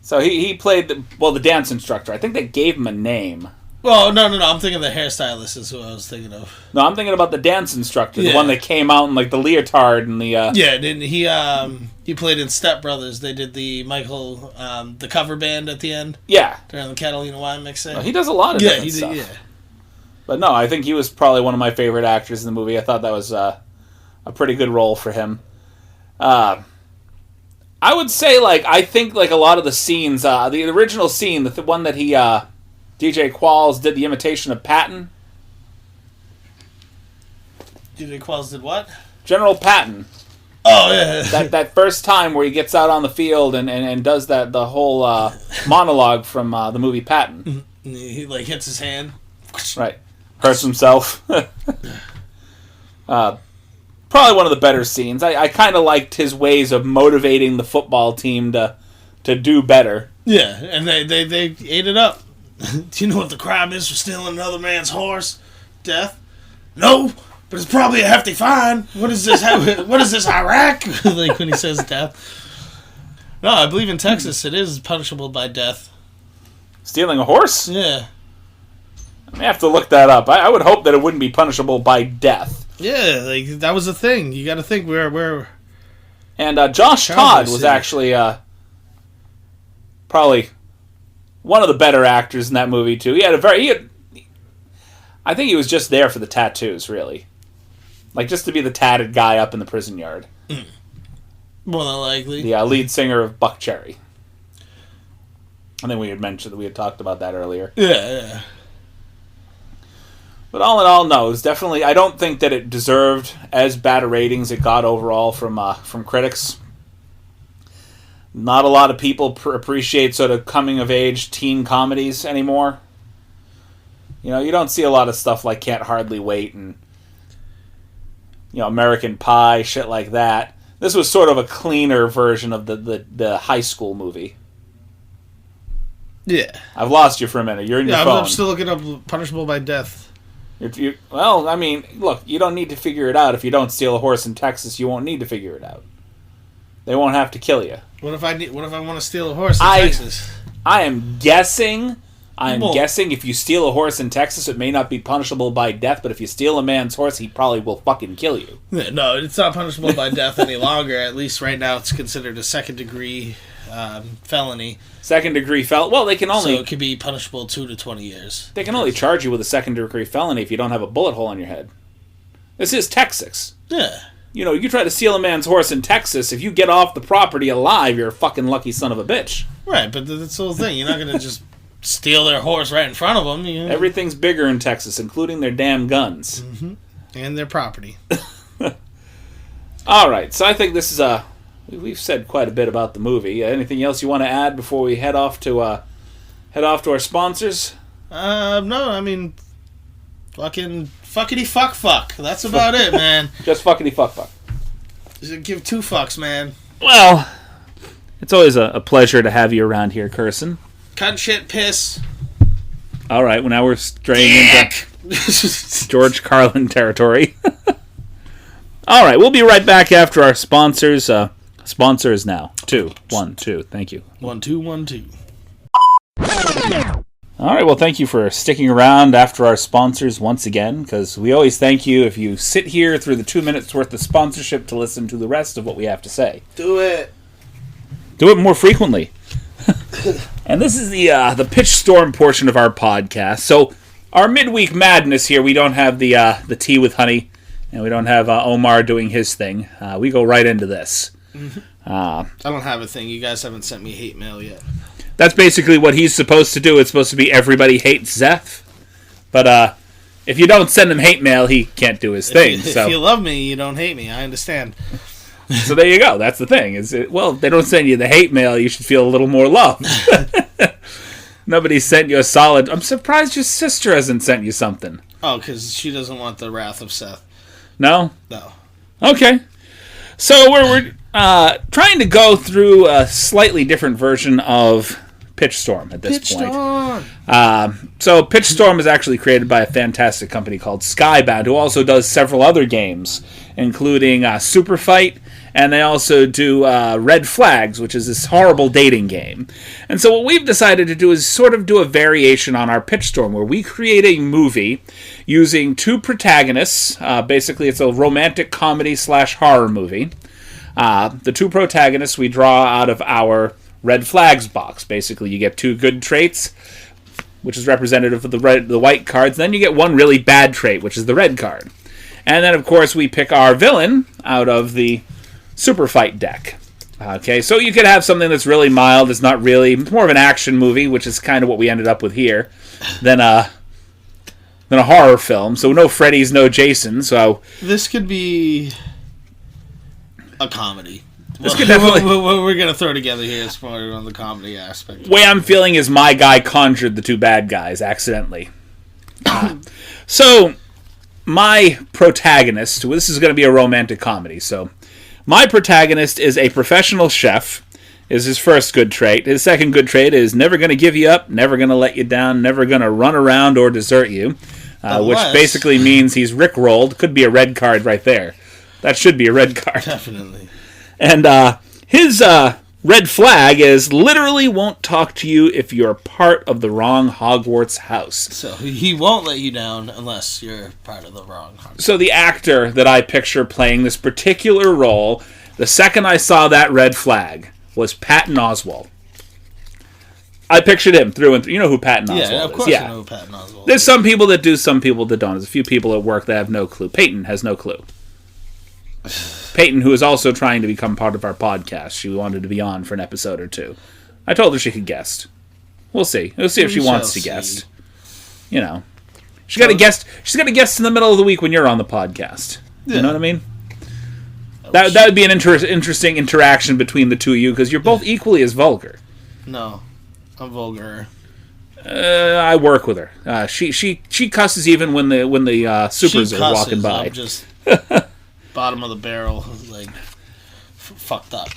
So he played the dance instructor. I think they gave him a name. Well, no. I'm thinking the hairstylist is who I was thinking of. No, I'm thinking about the dance instructor, the one that came out in like the leotard and the. Yeah, didn't he played in Step Brothers. They did the Michael the cover band at the end. Yeah. During the Catalina Wine mixing. No, he does a lot of different stuff. Yeah. But no, I think he was probably one of my favorite actors in the movie. I thought that was a pretty good role for him. I would say, I think, a lot of the scenes, the original scene, the one that he, DJ Qualls did the imitation of Patton. DJ Qualls did what? General Patton. Oh, yeah. That first time where he gets out on the field and does the whole monologue from the movie Patton. He, hits his hand. Right. Hurts himself. Probably one of the better scenes. I kind of liked his ways of motivating the football team to do better. Yeah, and they ate it up. Do you know what the crime is for stealing another man's horse? Death? No, but it's probably a hefty fine. What is this? What is this, Iraq? When he says death. No, I believe in Texas it is punishable by death. Stealing a horse? Yeah. I may have to look that up. I would hope that it wouldn't be punishable by death. Yeah, that was a thing. You got to think where. And Josh Todd was actually probably one of the better actors in that movie too. I think he was just there for the tattoos, really, just to be the tatted guy up in the prison yard. More than likely, the lead singer of Buck Cherry. I think we had mentioned that we had talked about that earlier. Yeah. But all in all, no, it was definitely. I don't think that it deserved as bad a ratings it got overall from critics. Not a lot of people appreciate sort of coming of age teen comedies anymore. You don't see a lot of stuff like Can't Hardly Wait and American Pie, shit like that. This was sort of a cleaner version of the high school movie. Yeah, I've lost you for a minute. You're in your phone. I'm still looking up punishable by death. Well, I mean, look, you don't need to figure it out. If you don't steal a horse in Texas, you won't need to figure it out. They won't have to kill you. What if I want to steal a horse in Texas? I am guessing. Guessing if you steal a horse in Texas, it may not be punishable by death, but if you steal a man's horse, he probably will fucking kill you. Yeah, no, it's not punishable by death any longer. At least right now, it's considered a second-degree felony. Second-degree felony? Well, they can only... So it could be punishable 2 to 20 years. They can only charge you with a second-degree felony if you don't have a bullet hole in your head. This is Texas. Yeah. You try to steal a man's horse in Texas, if you get off the property alive, you're a fucking lucky son of a bitch. Right, but that's the whole thing. You're not going to just steal their horse right in front of them. Everything's bigger in Texas, including their damn guns. Mm-hmm. And their property. All right, so I think this is we've said quite a bit about the movie. Anything else you want to add before we head off to our sponsors? No, I mean, fuckity fuck. That's about it, man. Just fuckity fuck. Give 2 fucks, man. Well, It's always a pleasure to have you around here, Curson. Cunt, shit, piss. All right, well, now we're straying into George Carlin territory. All right, we'll be right back after our sponsors. Sponsors now. 2, 1, 2. Thank you. 1, 2, 1, 2. All right, well, thank you for sticking around after our sponsors once again, because we always thank you if you sit here through the 2 minutes worth of sponsorship to listen to the rest of what we have to say. Do it. Do it more frequently. And this is the pitch storm portion of our podcast. So our midweek madness here, we don't have the tea with honey, and we don't have Omar doing his thing. We go right into this. I don't have a thing. You guys haven't sent me hate mail yet. That's basically what he's supposed to do. It's supposed to be everybody hates Zeff. But if you don't send him hate mail, he can't do his thing. If you love me, you don't hate me. I understand. So there you go. That's the thing. Well, if they don't send you the hate mail, you should feel a little more love. Nobody sent you a solid... I'm surprised your sister hasn't sent you something. Oh, because she doesn't want the wrath of Seth. No? No. Okay. So we're trying to go through a slightly different version of Pitch Storm at this point. So Pitch Storm is actually created by a fantastic company called Skybound, who also does several other games, including Super Fight, and they also do Red Flags, which is this horrible dating game. And so what we've decided to do is sort of do a variation on our Pitch Storm, where we create a movie using 2 protagonists. Basically, it's a romantic comedy / horror movie. The 2 protagonists we draw out of our Red Flags box. Basically, you get 2 good traits, which is representative of the white cards. Then you get 1 really bad trait, which is the red card. And then, of course, we pick our villain out of the Super Fight deck. Okay, so you could have something that's really mild. It's not really... It's more of an action movie, which is kind of what we ended up with here, than a horror film. So no Freddy's, no Jason. So this could be a comedy. This could definitely... What we're going to throw together here is more on the comedy aspect. The way I'm feeling is my guy conjured the 2 bad guys accidentally. So, my protagonist... This is going to be a romantic comedy, so... My protagonist is a professional chef, is his first good trait. His second good trait is never going to give you up, never going to let you down, never going to run around or desert you, which basically means he's rickrolled. Could be a red card right there. That should be a red card. Definitely. And his red flag is literally won't talk to you if you're part of the wrong Hogwarts house. So he won't let you down unless you're part of the wrong Hogwarts. So the actor that I picture playing this particular role, the second I saw that red flag, was Patton Oswalt. I pictured him through and through. You know who Patton Oswalt is? Yeah, of course I know who Patton Oswalt is. There's some people that do, some people that don't. There's a few people at work that have no clue. Peyton has no clue. Peyton, who is also trying to become part of our podcast. She wanted to be on for an episode or 2. I told her she could guest. We'll see. We'll see if she wants to guest. You know. She's got a guest in the middle of the week when you're on the podcast. Yeah. You know what I mean? That would be an interesting interaction between the 2 of you, because you're both equally as vulgar. No. I'm vulgar. I work with her. She cusses even when the supers are walking by. I'm just bottom of the barrel, like fucked up.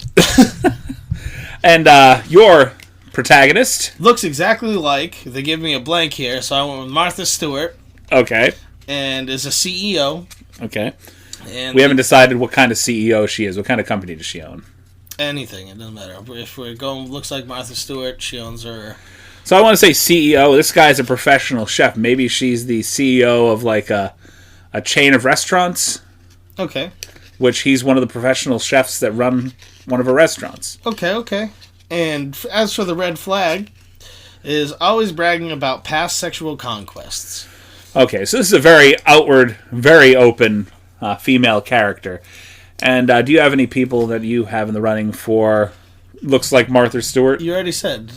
And your protagonist looks exactly like. They give me a blank here, so I went with Martha Stewart. Okay. And is a CEO. Okay. And we haven't decided what kind of CEO she is. What kind of company does she own? Anything. It doesn't matter. If we're going, looks like Martha Stewart, she owns her. So I want to say CEO. This guy's a professional chef. Maybe she's the CEO of like a chain of restaurants. Okay. Which he's one of the professional chefs that run one of her restaurants. Okay. And as for the red flag, is always bragging about past sexual conquests. Okay, so this is a very outward, very open female character. And do you have any people that you have in the running for looks like Martha Stewart? You already said.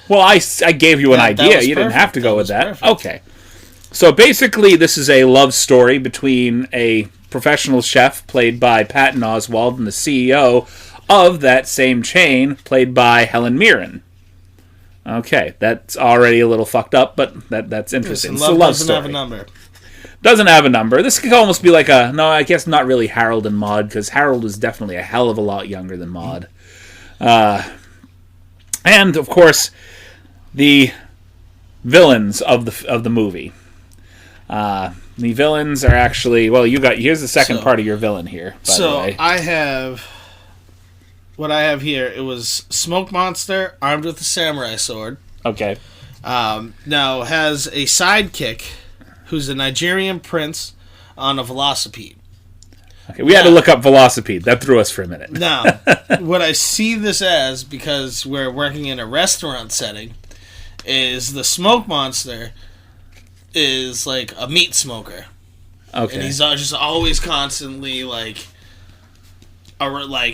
Well, I gave you an idea. You didn't have to go with that. Perfect. Okay. So basically, this is a love story between a professional chef played by Patton Oswalt and the CEO of that same chain played by Helen Mirren. Okay, that's already a little fucked up, but that's interesting. Listen, love doesn't have a number. Doesn't have a number. This could almost be like I guess not really Harold and Maude, because Harold was definitely a hell of a lot younger than Maude. And, of course, the villains of the movie. The villains are actually... Well, here's the second part of your villain here, by the way. I have... What I have here, it was Smoke Monster, armed with a samurai sword. Okay. Now, has a sidekick who's a Nigerian prince on a velocipede. Okay, we had to look up velocipede. That threw us for a minute. Now, what I see this as, because we're working in a restaurant setting, is the Smoke Monster is like a meat smoker. Okay. And he's just always constantly,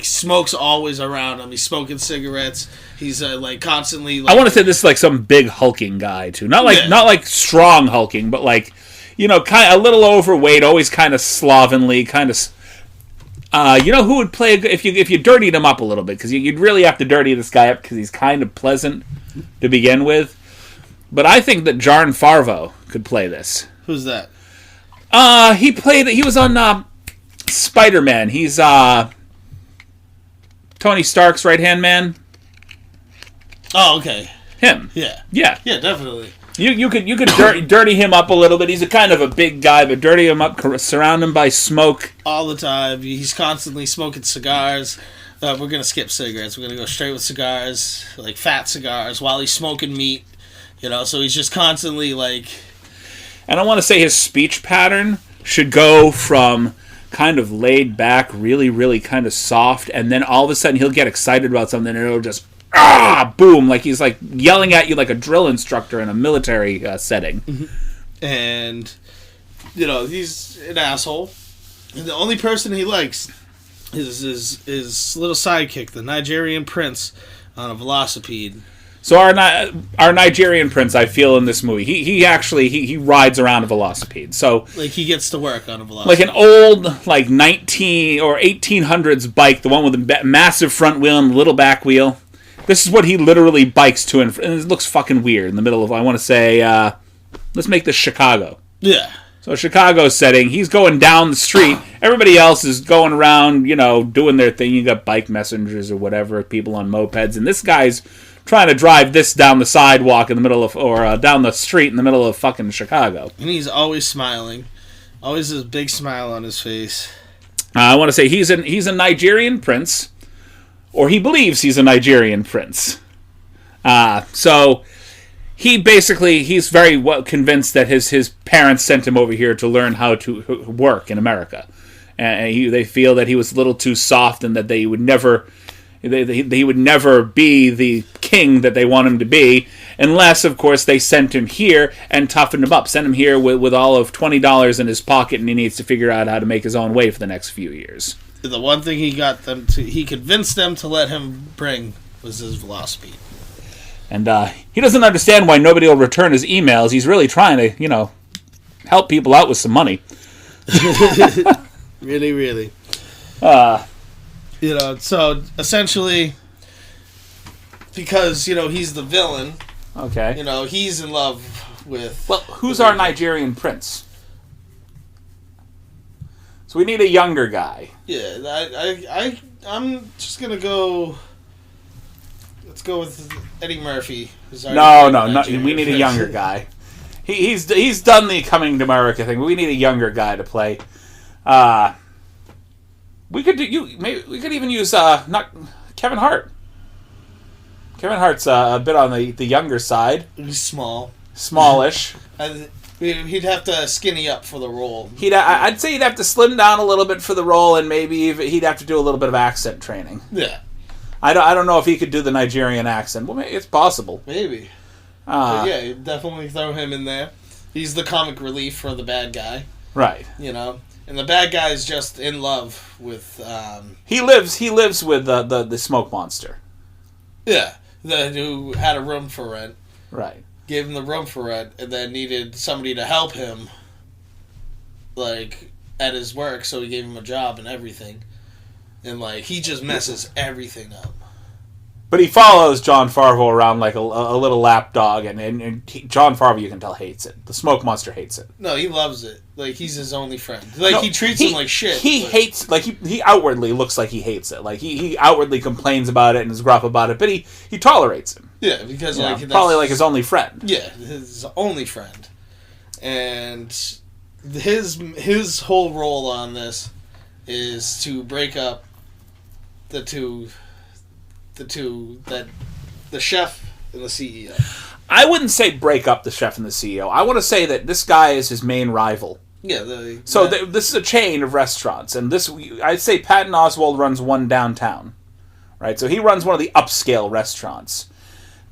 smoke's always around him. He's smoking cigarettes. He's, constantly... I want to say this is, like, some big hulking guy, too. Not like strong hulking, but, like, kind of a little overweight, always kind of slovenly, kind of... who would play if you dirtied him up a little bit, because you'd really have to dirty this guy up because he's kind of pleasant to begin with. But I think that Jarn Farvo could play this. Who's that? He was on Spider-Man. He's Tony Stark's right-hand man. Oh, okay. Him. Yeah. Yeah. Yeah, definitely. You could dirty him up a little bit. He's a kind of a big guy, but dirty him up, surround him by smoke. All the time. He's constantly smoking cigars. We're going to skip cigarettes. We're going to go straight with cigars, like fat cigars, while he's smoking meat. So he's just constantly, And I want to say his speech pattern should go from kind of laid back, really, really kind of soft, and then all of a sudden he'll get excited about something and it'll just, boom, like he's like yelling at you like a drill instructor in a military setting. Mm-hmm. And, he's an asshole. And the only person he likes is his little sidekick, the Nigerian prince on a velocipede. So our Nigerian prince, I feel, in this movie, he actually rides around a velocipede. So he gets to work on a velocipede. Like an old 19 or 1800s bike, the one with the massive front wheel and the little back wheel. This is what he literally bikes to, and it looks fucking weird in the middle of, I want to say, let's make this Chicago. Yeah. So Chicago setting, he's going down the street. Everybody else is going around, doing their thing. You got bike messengers or whatever, people on mopeds, and this guy's trying to drive this down the sidewalk in the middle of, or down the street in the middle of fucking Chicago. And he's always smiling. Always this big smile on his face. I want to say he's a Nigerian prince, or he believes he's a Nigerian prince. So he's very well convinced that his parents sent him over here to learn how to work in America. And they feel that he was a little too soft and that he would never be the king that they want him to be, unless, of course, they sent him here and toughened him up. Sent him here with all of $20 in his pocket, and he needs to figure out how to make his own way for the next few years. The one thing he convinced them to let him bring was his velocipede. And he doesn't understand why nobody will return his emails. He's really trying to, help people out with some money. Really, really. So essentially, because, he's the villain. Okay. He's in love with... Well, who's our Nigerian prince? So we need a younger guy. Yeah, I'm just going to go... Let's go with Eddie Murphy. No. We need a younger guy. He's done the coming to America thing. We need a younger guy to play. We could even use not Kevin Hart. Kevin Hart's a bit on the younger side. He's smallish. He'd have to skinny up for the role. I'd say he'd have to slim down a little bit for the role, and maybe even he'd have to do a little bit of accent training. Yeah. I don't know if he could do the Nigerian accent. Well, maybe it's possible. Maybe. Yeah, definitely throw him in there. He's the comic relief for the bad guy. Right. And the bad guy is just in love with... He lives with the smoke monster. Yeah. Who had a room for rent. Right. Gave him the room for rent, and then needed somebody to help him, at his work, so he gave him a job and everything. And, he just messes everything up. But he follows John Farvo around like a little lapdog, and John Farvo, you can tell, hates it. The smoke monster hates it. No, he loves it. Like, he's his only friend. Like, he treats him like shit. He hates, like, he outwardly looks like he hates it. Like, he outwardly complains about it and is gruff about it, but he tolerates him. Yeah, because, like... That's probably, like, his only friend. Yeah, his only friend. And his whole role on this is to break up the chef and the CEO. I wouldn't say break up the chef and the CEO. I want to say that this guy is his main rival. Yeah. This is a chain of restaurants, and I'd say Patton Oswalt runs one downtown, right? So he runs one of the upscale restaurants.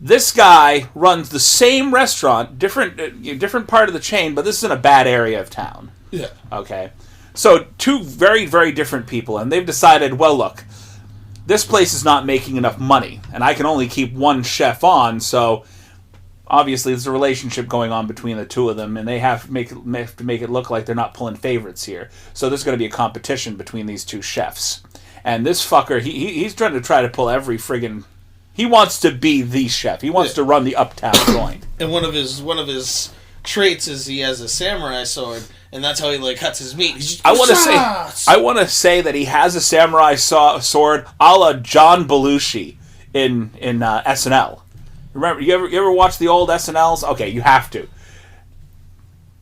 This guy runs the same restaurant, different part of the chain, but this is in a bad area of town. Yeah. Okay. So two very, very different people, and they've decided, well, look, this place is not making enough money, and I can only keep one chef on, so obviously there's a relationship going on between the two of them, and they have to make it look like they're not pulling favorites here. So there's going to be a competition between these two chefs. And this fucker, he's trying to pull every friggin'... He wants to be the chef. He wants to run the uptown joint. And one of his traits is he has a samurai sword, and that's how he like cuts his meat. I want to say that he has a samurai sword, a la John Belushi in SNL. Remember, you ever watch the old SNLs? Okay, you have to.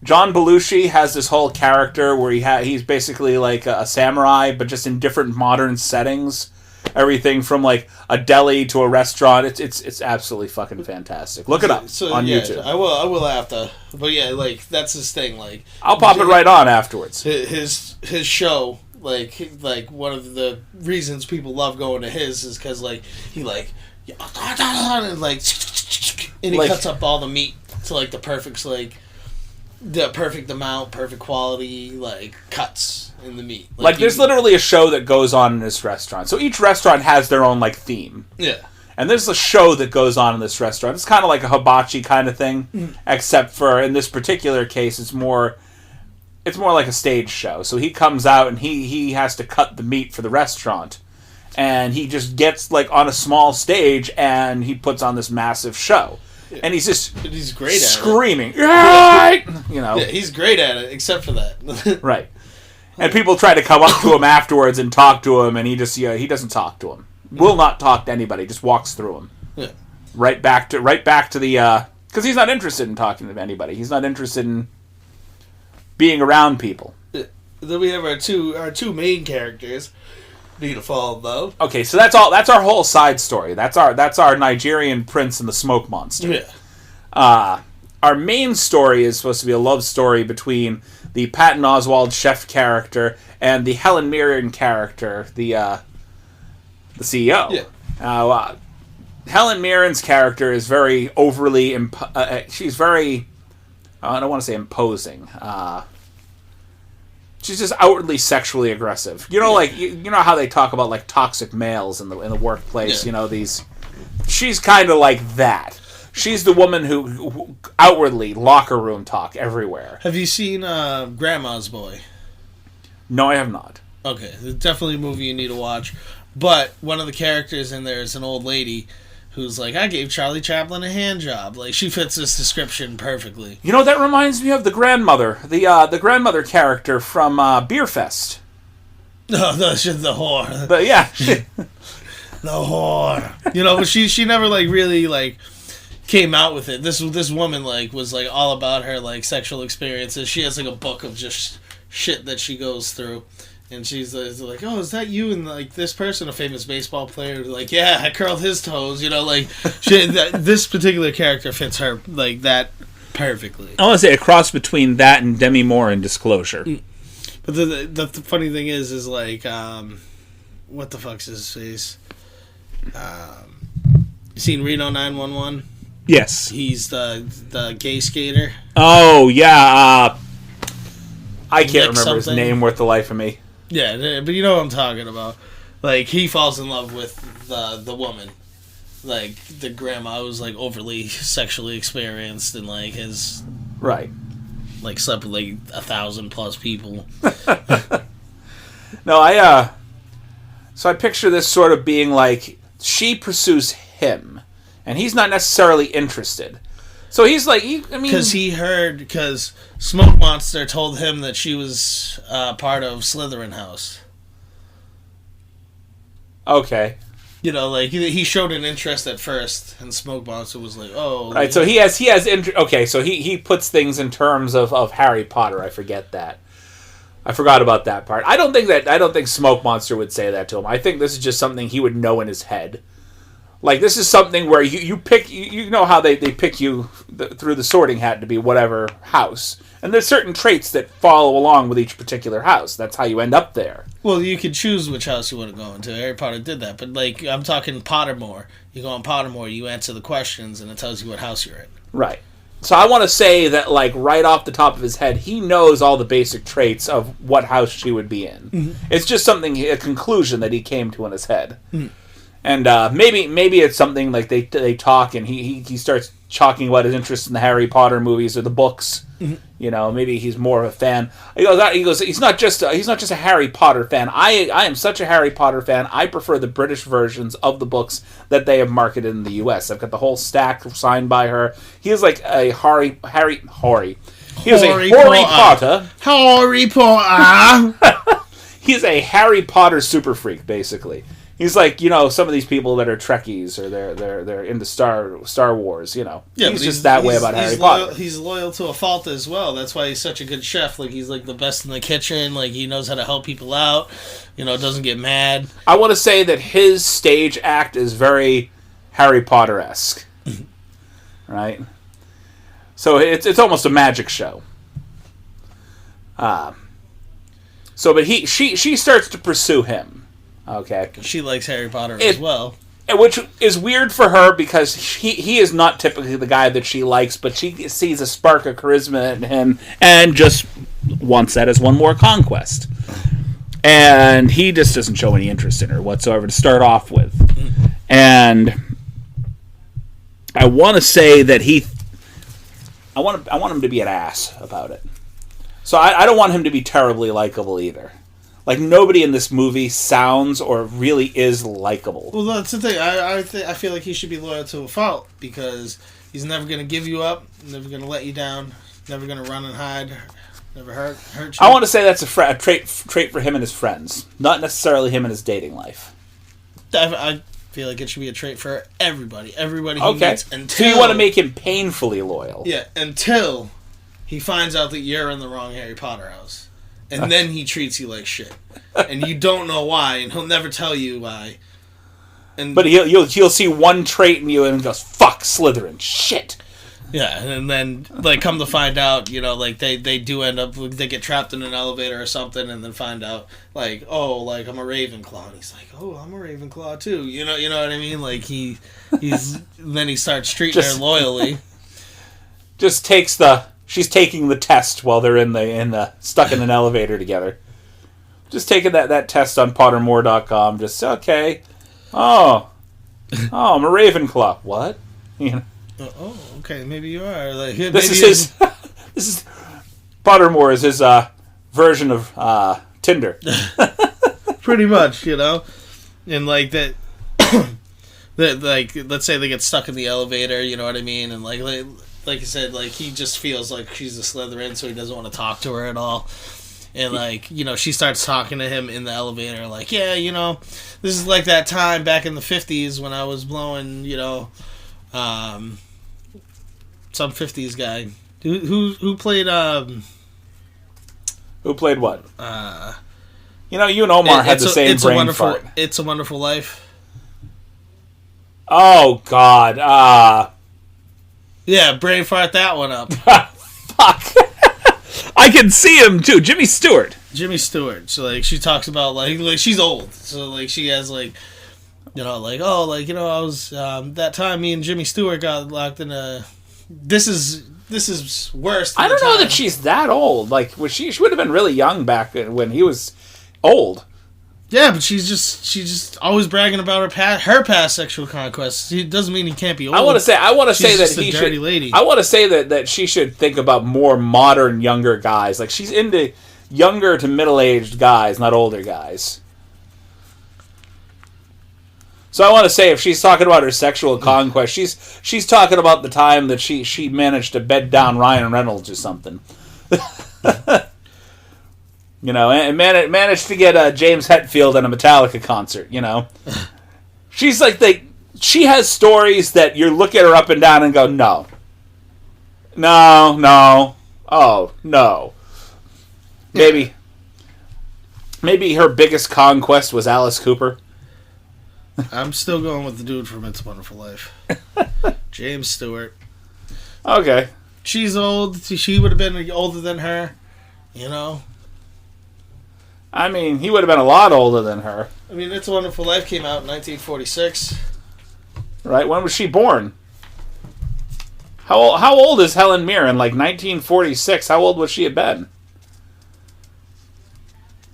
John Belushi has this whole character where he's basically like a samurai, but just in different modern settings. Everything from like a deli to a restaurant. It's absolutely fucking fantastic. Look it up on YouTube. I will have to. But yeah, like that's his thing. Like I'll pop it right on afterwards. His show, like one of the reasons people love going to his is because like he like and like and he cuts up all the meat to like the perfect amount, perfect quality, like cuts in the meat. Like there's literally a show that goes on in this restaurant. So each restaurant has their own like theme. Yeah. And there's a show that goes on in this restaurant. It's kind of like a hibachi kind of thing, except for in this particular case, it's more like a stage show. So he comes out and he has to cut the meat for the restaurant, and he just gets like on a small stage and he puts on this massive show. And he's great at screaming, it. You know. Yeah, he's great at it, except for that. Right. And people try to come up to him afterwards and talk to him, and he doesn't talk to him. Will not talk to anybody. Just walks through them. Yeah. Right back to the because he's not interested in talking to anybody. He's not interested in being around people. Then we have our two main characters. Need to follow though. Okay, so that's all. That's our whole side story. That's our Nigerian prince and the smoke monster. Yeah. Our main story is supposed to be a love story between the Patton Oswalt chef character and the Helen Mirren character, the CEO. Yeah. Helen Mirren's character is very overly. She's very. I don't want to say imposing. She's just outwardly sexually aggressive. You know, like you know how they talk about like toxic males in the workplace. Yeah. You know these. She's kind of like that. She's the woman who outwardly locker room talk everywhere. Have you seen Grandma's Boy? No, I have not. Okay, it's definitely a movie you need to watch. But one of the characters in there is an old lady who's like, I gave Charlie Chaplin a hand job. Like, she fits this description perfectly. You know, that reminds me of the grandmother. The grandmother character from Beer Fest. No, the whore. But yeah. The whore. You know, but she never, like, really, like, came out with it. This woman, like, was, like, all about her, like, sexual experiences. She has, like, a book of just shit that she goes through. And she's like, oh, is that you and, like, this person, a famous baseball player? Like, yeah, I curled his toes. You know, like, this particular character fits her, like, that perfectly. I want to say a cross between that and Demi Moore in Disclosure. But the funny thing is like, what the fuck's his face? You seen Reno 911? Yes. He's the gay skater. Oh, yeah. I can't remember something. His name worth the life of me. Yeah, but you know what I'm talking about. Like, he falls in love with the woman. Like, the grandma was, like, overly sexually experienced and, like, has... Right. Like, slept with, like, 1,000+ people. No, so I picture this sort of being like, she pursues him, and he's not necessarily interested. So he's like, because Smoke Monster told him that she was part of Slytherin House. Okay. You know, like he showed an interest at first, and Smoke Monster was like, "Oh." Right. So he has okay. So he puts things in terms of Harry Potter. I forget that. I forgot about that part. I don't think Smoke Monster would say that to him. I think this is just something he would know in his head. Like, this is something where you pick, you know how they pick you through the sorting hat to be whatever house. And there's certain traits that follow along with each particular house. That's how you end up there. Well, you could choose which house you want to go into. Harry Potter did that. But, like, I'm talking Pottermore. You go on Pottermore, you answer the questions, and it tells you what house you're in. Right. So I want to say that, like, right off the top of his head, he knows all the basic traits of what house she would be in. Mm-hmm. It's just a conclusion that he came to in his head. Mm-hmm. And maybe it's something like they talk, and he starts talking about his interest in the Harry Potter movies or the books. Mm-hmm. You know, maybe he's more of a fan. He goes. He's not just a Harry Potter fan. I am such a Harry Potter fan. I prefer the British versions of the books that they have marketed in the U.S. I've got the whole stack signed by her. He is like a Harry. He is a Harry Potter. Harry Potter. He's a Harry Potter super freak, basically. He's like, you know, some of these people that are Trekkies or they're into Star Wars, you know. Yeah, he's just that way about Harry Potter. He's loyal to a fault as well. That's why he's such a good chef. Like, he's like the best in the kitchen. Like, he knows how to help people out. You know, doesn't get mad. I want to say that his stage act is very Harry Potter-esque. Right? So it's almost a magic show. But she starts to pursue him. Okay. She likes Harry Potter as well. Which is weird for her because he is not typically the guy that she likes, but she sees a spark of charisma in him and just wants that as one more conquest. And he just doesn't show any interest in her whatsoever to start off with. And I want to say that I want him to be an ass about it. So I don't want him to be terribly likable either. Like, nobody in this movie sounds or really is likable. Well, that's the thing. I feel like he should be loyal to a fault because he's never going to give you up, never going to let you down, never going to run and hide, never hurt you. I want to say that's a trait for him and his friends, not necessarily him and his dating life. I feel like it should be a trait for everybody. Everybody he meets. So you want to make him painfully loyal. Yeah, until he finds out that you're in the wrong Harry Potter house. And then he treats you like shit. And you don't know why, and he'll never tell you why. But he'll see one trait in you and goes, fuck Slytherin, shit. Yeah, and then, like, come to find out, you know, like, they do end up, they get trapped in an elevator or something, and then find out, like, oh, like, I'm a Ravenclaw. And he's like, oh, I'm a Ravenclaw, too. You know what I mean? Like, he's then he starts treating her loyally. Just takes she's taking the test while they're in the stuck in an elevator together. Just taking that test on Pottermore.com. Just, okay. Oh, I'm a Ravenclaw. What? You know. Oh, okay. Maybe you are. Like, this is Pottermore is his version of Tinder. Pretty much, you know. And like that, like, let's say they get stuck in the elevator. You know what I mean? And like I said, like, he just feels like she's a Slytherin, so he doesn't want to talk to her at all. And, like, you know, she starts talking to him in the elevator, like, yeah, you know, this is like that time back in the 50s when I was blowing, you know, some 50s guy. Who played, Who played what? You know, you and Omar had the same brain fart. It's a Wonderful Life. Oh, God, yeah, brain fart that one up. Fuck. I can see him, too. Jimmy Stewart. So, like, she talks about, like she's old. So, like, she has, like, you know, like, oh, like, you know, I was, that time me and Jimmy Stewart got locked in a... This is worse than I don't know that she's that old. Like, she would have been really young back when he was old. Yeah, but she's just always bragging about her past sexual conquests. It doesn't mean he can't be old. I want to say that he should. Lady. I want to say that she should think about more modern, younger guys. Like, she's into younger to middle-aged guys, not older guys. So I want to say, if she's talking about her sexual conquest, she's talking about the time that she managed to bed down Ryan Reynolds or something. You know, and managed to get James Hetfield at a Metallica concert, you know. She's like, she has stories that you look at her up and down and go, no. No. Oh, no. Maybe her biggest conquest was Alice Cooper. I'm still going with the dude from It's a Wonderful Life. James Stewart. Okay. She's old. She would have been older than her, you know. I mean, he would have been a lot older than her. I mean, It's a Wonderful Life came out in 1946. Right? When was she born? How old is Helen Mirren? Like 1946. How old would she have been?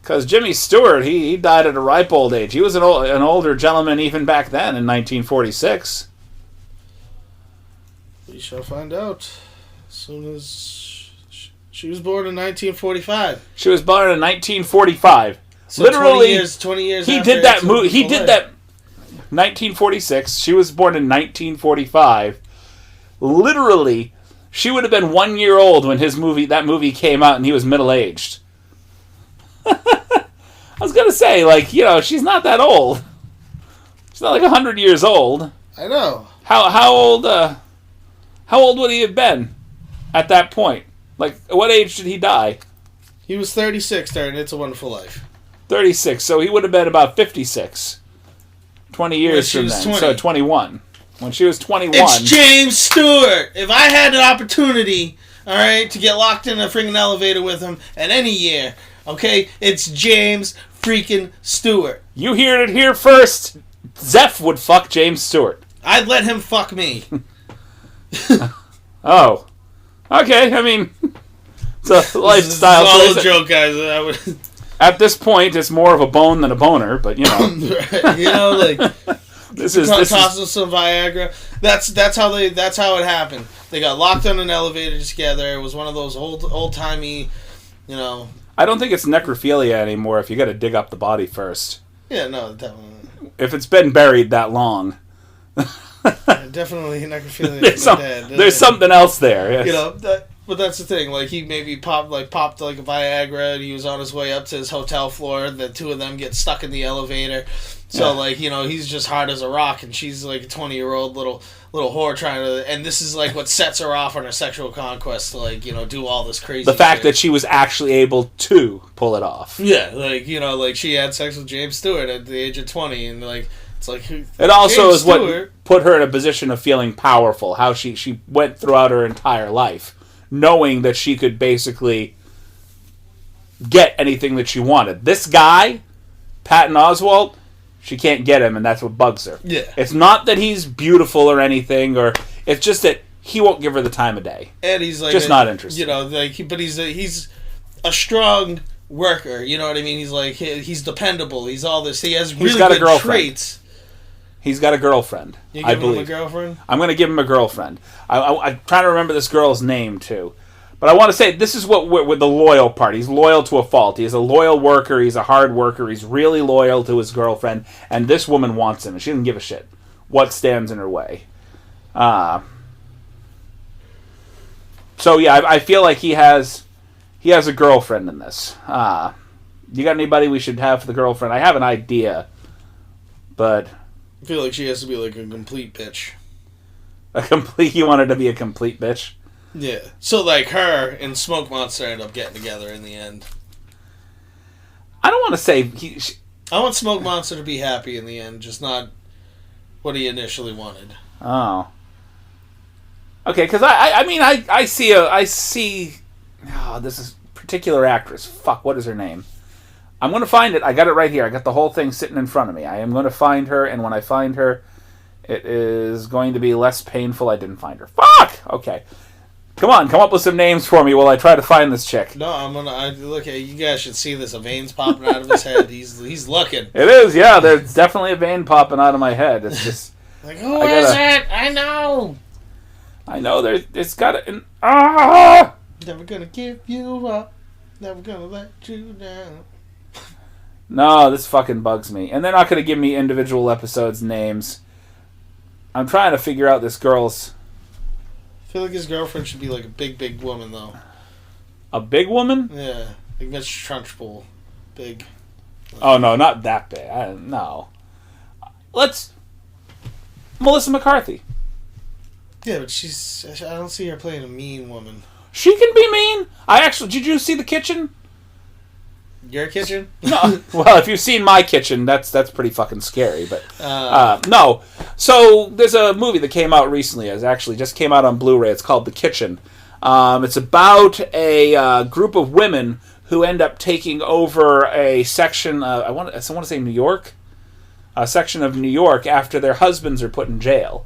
Because Jimmy Stewart, he died at a ripe old age. He was an older gentleman even back then in 1946. We shall find out as soon as... She was born in 1945. She was born in 1945. So Literally, 20 years he after did that It's a movie. He Wonderful did Life. that. 1946. She was born in 1945. Literally, she would have been 1 year old when that movie came out, and he was middle aged. I was gonna say, like, you know, she's not that old. She's not like 100 years old. I know. How old? How old would he have been at that point? Like, at what age did he die? He was 36 during It's a Wonderful Life. 36. So he would have been about 56. 20 years from then. 20. So 21. When she was 21. It's James Stewart. If I had an opportunity, all right, to get locked in a freaking elevator with him at any year, okay, it's James freaking Stewart. You heard it here first. Zeff would fuck James Stewart. I'd let him fuck me. Oh. Okay, I mean, it's a lifestyle. This is all a joke, guys. At this point, it's more of a bone than a boner, but you know. Right, you know, like this tossing some Viagra. That's how it happened. They got locked on an elevator together. It was one of those old timey, you know. I don't think it's necrophilia anymore if you got to dig up the body first. Yeah, no, definitely. If it's been buried that long. Definitely necrophilia. There's something else there. Yes. You know, but that's the thing. Like, he maybe popped like a Viagra, and he was on his way up to his hotel floor. The two of them get stuck in the elevator. So, like, you know, he's just hard as a rock, and she's like a 20-year-old little whore trying to. And this is like what sets her off on her sexual conquest to, like, you know, do all this crazy. The fact shit. that she was actually able to pull it off. Yeah, like, you know, like, she had sex with James Stewart at the age of 20, and like. It's like, it also James is Stewart, what put her in a position of feeling powerful. How she went throughout her entire life, knowing that she could basically get anything that she wanted. This guy, Patton Oswalt, she can't get him, and that's what bugs her. Yeah. It's not that he's beautiful or anything, or it's just that he won't give her the time of day. And he's like just not interested. You know, like, but he's a strong worker. You know what I mean? He's like, he's dependable. He's all this. He has really good traits. He's got a girlfriend. You giving him a girlfriend? I'm going to give him a girlfriend. I'm trying to remember this girl's name, too. But I want to say, this is what with the loyal part. He's loyal to a fault. He's a loyal worker. He's a hard worker. He's really loyal to his girlfriend. And this woman wants him. And she doesn't give a shit what stands in her way. So, yeah, I feel like he has a girlfriend in this. You got anybody we should have for the girlfriend? I have an idea. But... I feel like she has to be like a complete bitch. You want her to be a complete bitch? Yeah. So, like, her and Smoke Monster end up getting together in the end. I don't want to say... I want Smoke Monster to be happy in the end, just not what he initially wanted. Oh. Okay, because I see... Oh, this is particular actress. Fuck, what is her name? I'm going to find it. I got it right here. I got the whole thing sitting in front of me. I am going to find her, and when I find her, it is going to be less painful. I didn't find her. Fuck! Okay. Come up with some names for me while I try to find this chick. No, look, you guys should see this. A vein's popping out of his head. He's looking. It is, yeah. There's definitely a vein popping out of my head. It's just... like, who is it? I know. It's got an... Ah! Never gonna give you up. Never gonna let you down. No, this fucking bugs me. And they're not going to give me individual episodes' names. I'm trying to figure out this girl's... I feel like his girlfriend should be like a big woman, though. A big woman? Yeah. Like Mitch Trunchbull. Big. Oh, no, not that big. No. Let's... Melissa McCarthy. Yeah, but I don't see her playing a mean woman. She can be mean. Did you see The Kitchen? Your kitchen? No. Well, if you've seen my kitchen, that's pretty fucking scary. But no. So there's a movie that came out recently. It actually just came out on Blu-ray. It's called The Kitchen. It's about a group of women who end up taking over a section. I want to say New York. A section of New York after their husbands are put in jail.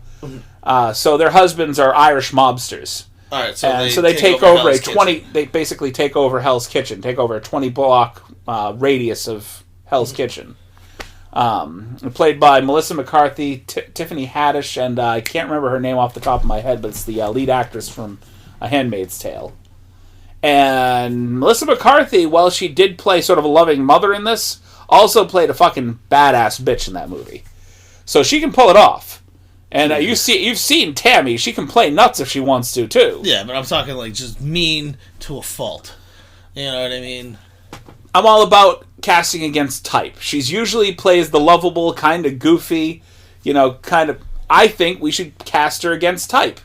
So their husbands are Irish mobsters. All right, so they take over a 20. They basically take over Hell's Kitchen. Take over a 20-block radius of Hell's Kitchen. Played by Melissa McCarthy, Tiffany Haddish, and I can't remember her name off the top of my head, but it's the lead actress from A Handmaid's Tale. And Melissa McCarthy, while she did play sort of a loving mother in this, also played a fucking badass bitch in that movie. So she can pull it off. And you've seen Tammy. She can play nuts if she wants to, too. Yeah, but I'm talking like just mean to a fault. You know what I mean? I'm all about casting against type. She's usually plays the lovable, kind of goofy, kind of... I think we should cast her against type.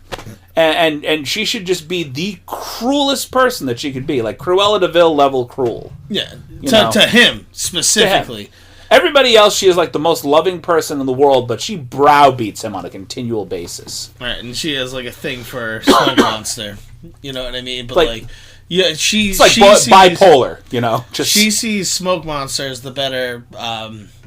And she should just be the cruelest person that she could be. Like Cruella de Vil level cruel. Yeah, to him, specifically. To him. Everybody else, she is like the most loving person in the world, but she browbeats him on a continual basis. Right, and she has like a thing for Smoke Monster. You know what I mean? But yeah, she's like bipolar. She sees Smoke Monster as the better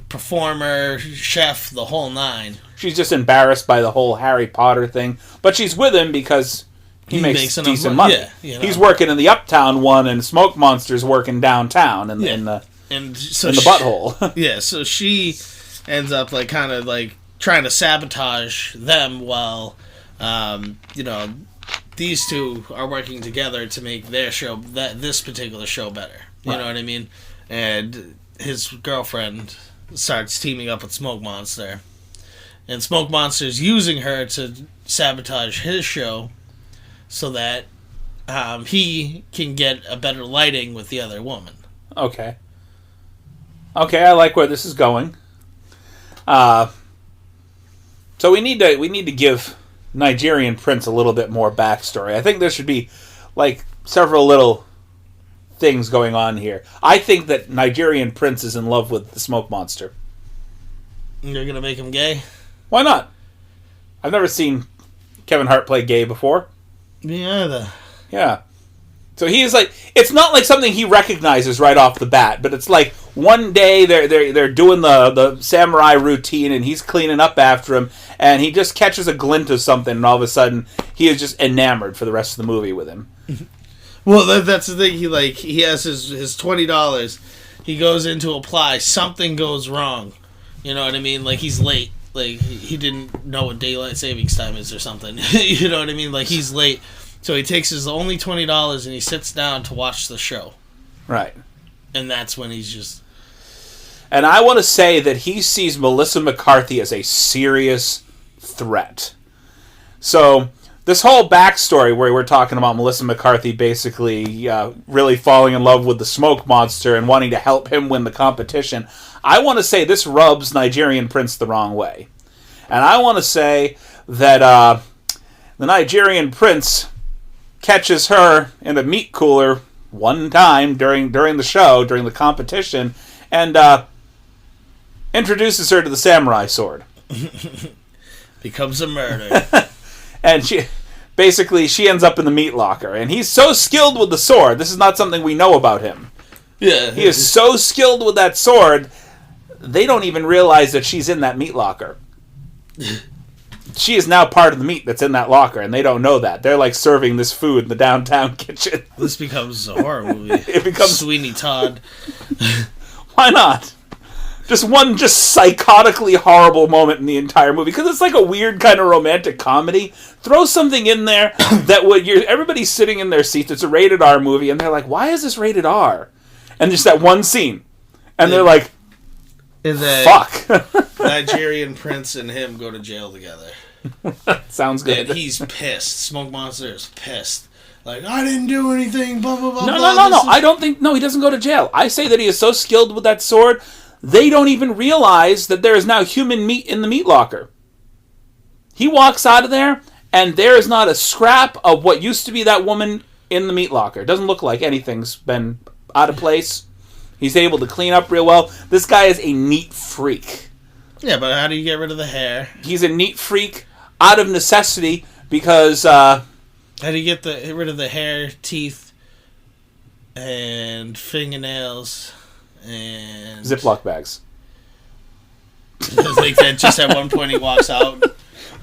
performer, chef, the whole nine. She's just embarrassed by the whole Harry Potter thing, but she's with him because he makes decent money. Yeah, He's working in the Uptown one, and Smoke Monster's working downtown in the butthole. Yeah, so she ends up like kind of like trying to sabotage them while these two are working together to make their show, this particular show, better. You know what I mean? And his girlfriend starts teaming up with Smoke Monster, and Smoke Monster's using her to sabotage his show so that he can get a better lighting with the other woman. Okay, I like where this is going. So we need to give Nigerian Prince a little bit more backstory. I think there should be like several little things going on here. I think that Nigerian Prince is in love with the Smoke Monster. You're gonna make him gay? Why not? I've never seen Kevin Hart play gay before. Me either. Yeah. So he is like, it's not like something he recognizes right off the bat, but it's like one day they're doing the samurai routine and he's cleaning up after him, and he just catches a glint of something, and all of a sudden he is just enamored for the rest of the movie with him. Well, that's the thing. He has his $20. He goes in to apply. Something goes wrong. You know what I mean? Like he's late. Like he didn't know what daylight savings time is or something. You know what I mean? Like he's late. So he takes his only $20 and he sits down to watch the show. Right. And that's when he's just... And I want to say that he sees Melissa McCarthy as a serious threat. So this whole backstory where we're talking about Melissa McCarthy basically really falling in love with the Smoke Monster and wanting to help him win the competition, I want to say this rubs Nigerian Prince the wrong way. And I want to say that the Nigerian Prince catches her in a meat cooler one time during the show, during the competition, and introduces her to the samurai sword. Becomes a murder. And she ends up in the meat locker. And he's so skilled with the sword. This is not something we know about him. Yeah. He is so skilled with that sword, they don't even realize that she's in that meat locker. She is now part of the meat that's in that locker, and they don't know that. They're like serving this food in the downtown kitchen. This becomes a horror movie. It becomes Sweeney Todd. Why not? Just one psychotically horrible moment in the entire movie, because it's like a weird kind of romantic comedy. Throw something in there that everybody's sitting in their seats. It's a rated R movie, and they're like, "Why is this rated R?" And just that one scene, and they're like, is that Fuck. Nigerian prince and him go to jail together. Sounds good. And he's pissed. Smoke Monster is pissed. Like, I didn't do anything, blah, blah, blah, No. blah. I don't think... No, he doesn't go to jail. I say that he is so skilled with that sword, they don't even realize that there is now human meat in the meat locker. He walks out of there, and there is not a scrap of what used to be that woman in the meat locker. It doesn't look like anything's been out of place. He's able to clean up real well. This guy is a neat freak. Yeah, but how do you get rid of the hair? He's a neat freak out of necessity because... How do you get rid of the hair, teeth, and fingernails, and... Ziploc bags. Like that, just at one point he walks out,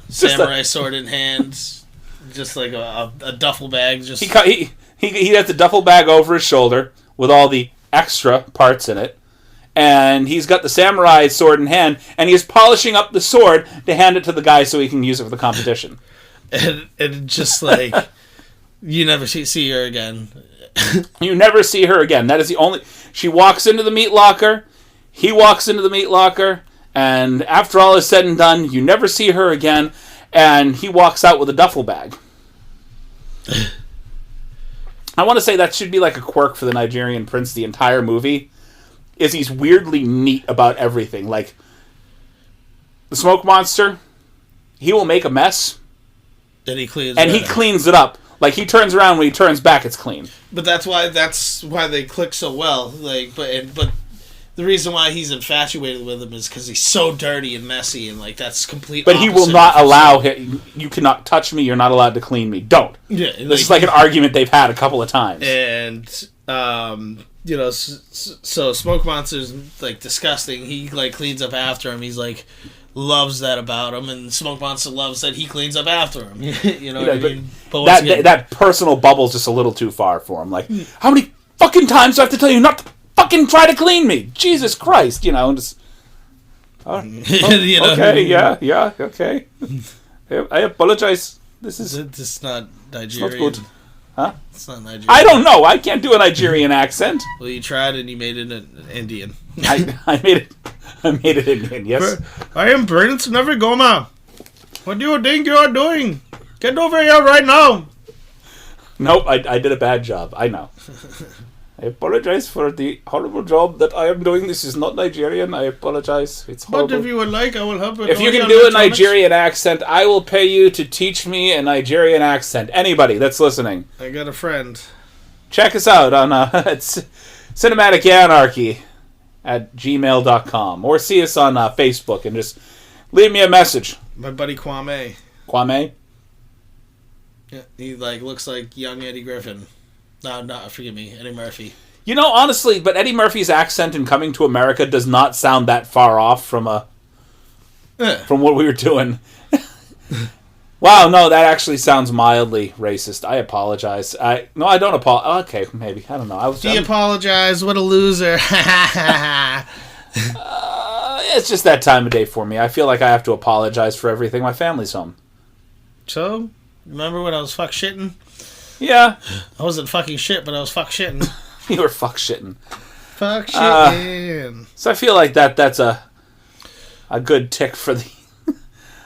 samurai sword in hands, just like a duffel bag. Just He has the duffel bag over his shoulder with all the extra parts in it, and he's got the samurai sword in hand, and he's polishing up the sword to hand it to the guy so he can use it for the competition. and just like you never see her again. You never see her again. That is the only... She walks into the meat locker, he walks into the meat locker, and after all is said and done, you never see her again, and he walks out with a duffel bag. I want to say that should be like a quirk for the Nigerian prince the entire movie, is he's weirdly neat about everything. Like, the Smoke Monster, he will make a mess, Then he cleans and it he cleans it up. Like, he turns around, when he turns back, it's clean. But that's why they click so well. Like, but the reason why he's infatuated with him is because he's so dirty and messy, and like that's complete. But he will not allow him. You cannot touch me. You're not allowed to clean me. Don't. Yeah, this is like an argument they've had a couple of times. And so Smoke Monster's like disgusting. He like cleans up after him. He's like loves that about him, and Smoke Monster loves that he cleans up after him. You know what I mean? But that personal bubble's just a little too far for him. Like, how many fucking times do I have to tell you not to fucking try to clean me? Jesus Christ, just... Okay, yeah, okay. I apologize. This is... It's not Nigerian. It's not good. Huh? It's not Nigerian. I don't know. I can't do a Nigerian accent. Well, you tried and you made it an Indian. I made it Indian, yes. I am Prince Nevigoma. What do you think you are doing? Get over here right now. Nope, I did a bad job. I know. I apologize for the horrible job that I am doing. This is not Nigerian. I apologize. It's horrible. But if you would like, I will help you. If you can do a Nigerian accent, I will pay you to teach me a Nigerian accent. Anybody that's listening. I got a friend. Check us out on it's Cinematic Anarchy at gmail.com. Or see us on Facebook and just leave me a message. My buddy Kwame. Kwame? Yeah, he looks like young Eddie Griffin. No, forgive me, Eddie Murphy. Honestly, but Eddie Murphy's accent in Coming to America does not sound that far off from what we were doing. Wow, no, that actually sounds mildly racist. I apologize. I don't apologize. Okay, maybe. I don't know. He apologized. What a loser. It's just that time of day for me. I feel like I have to apologize for everything. My family's home. So, remember when I was fuck shitting? Yeah. I wasn't fucking shit, but I was fuck shitting. You were fuck shitting. Fuck shitting. So I feel like that's a good tick for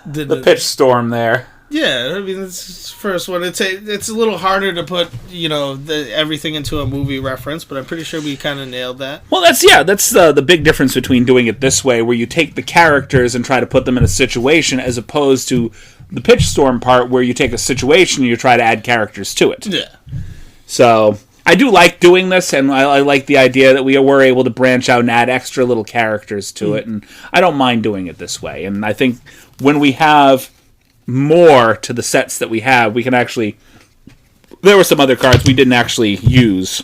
the pitch storm there. Yeah, I mean, it's the first one. It's a little harder to put, everything into a movie reference, but I'm pretty sure we kind of nailed that. Well, that's the big difference between doing it this way, where you take the characters and try to put them in a situation, as opposed to the pitch storm part, where you take a situation and you try to add characters to it. Yeah. So I do like doing this, and I like the idea that we were able to branch out and add extra little characters to it, and I don't mind doing it this way. And I think when we have more to the sets that we have, we can actually... There were some other cards we didn't actually use.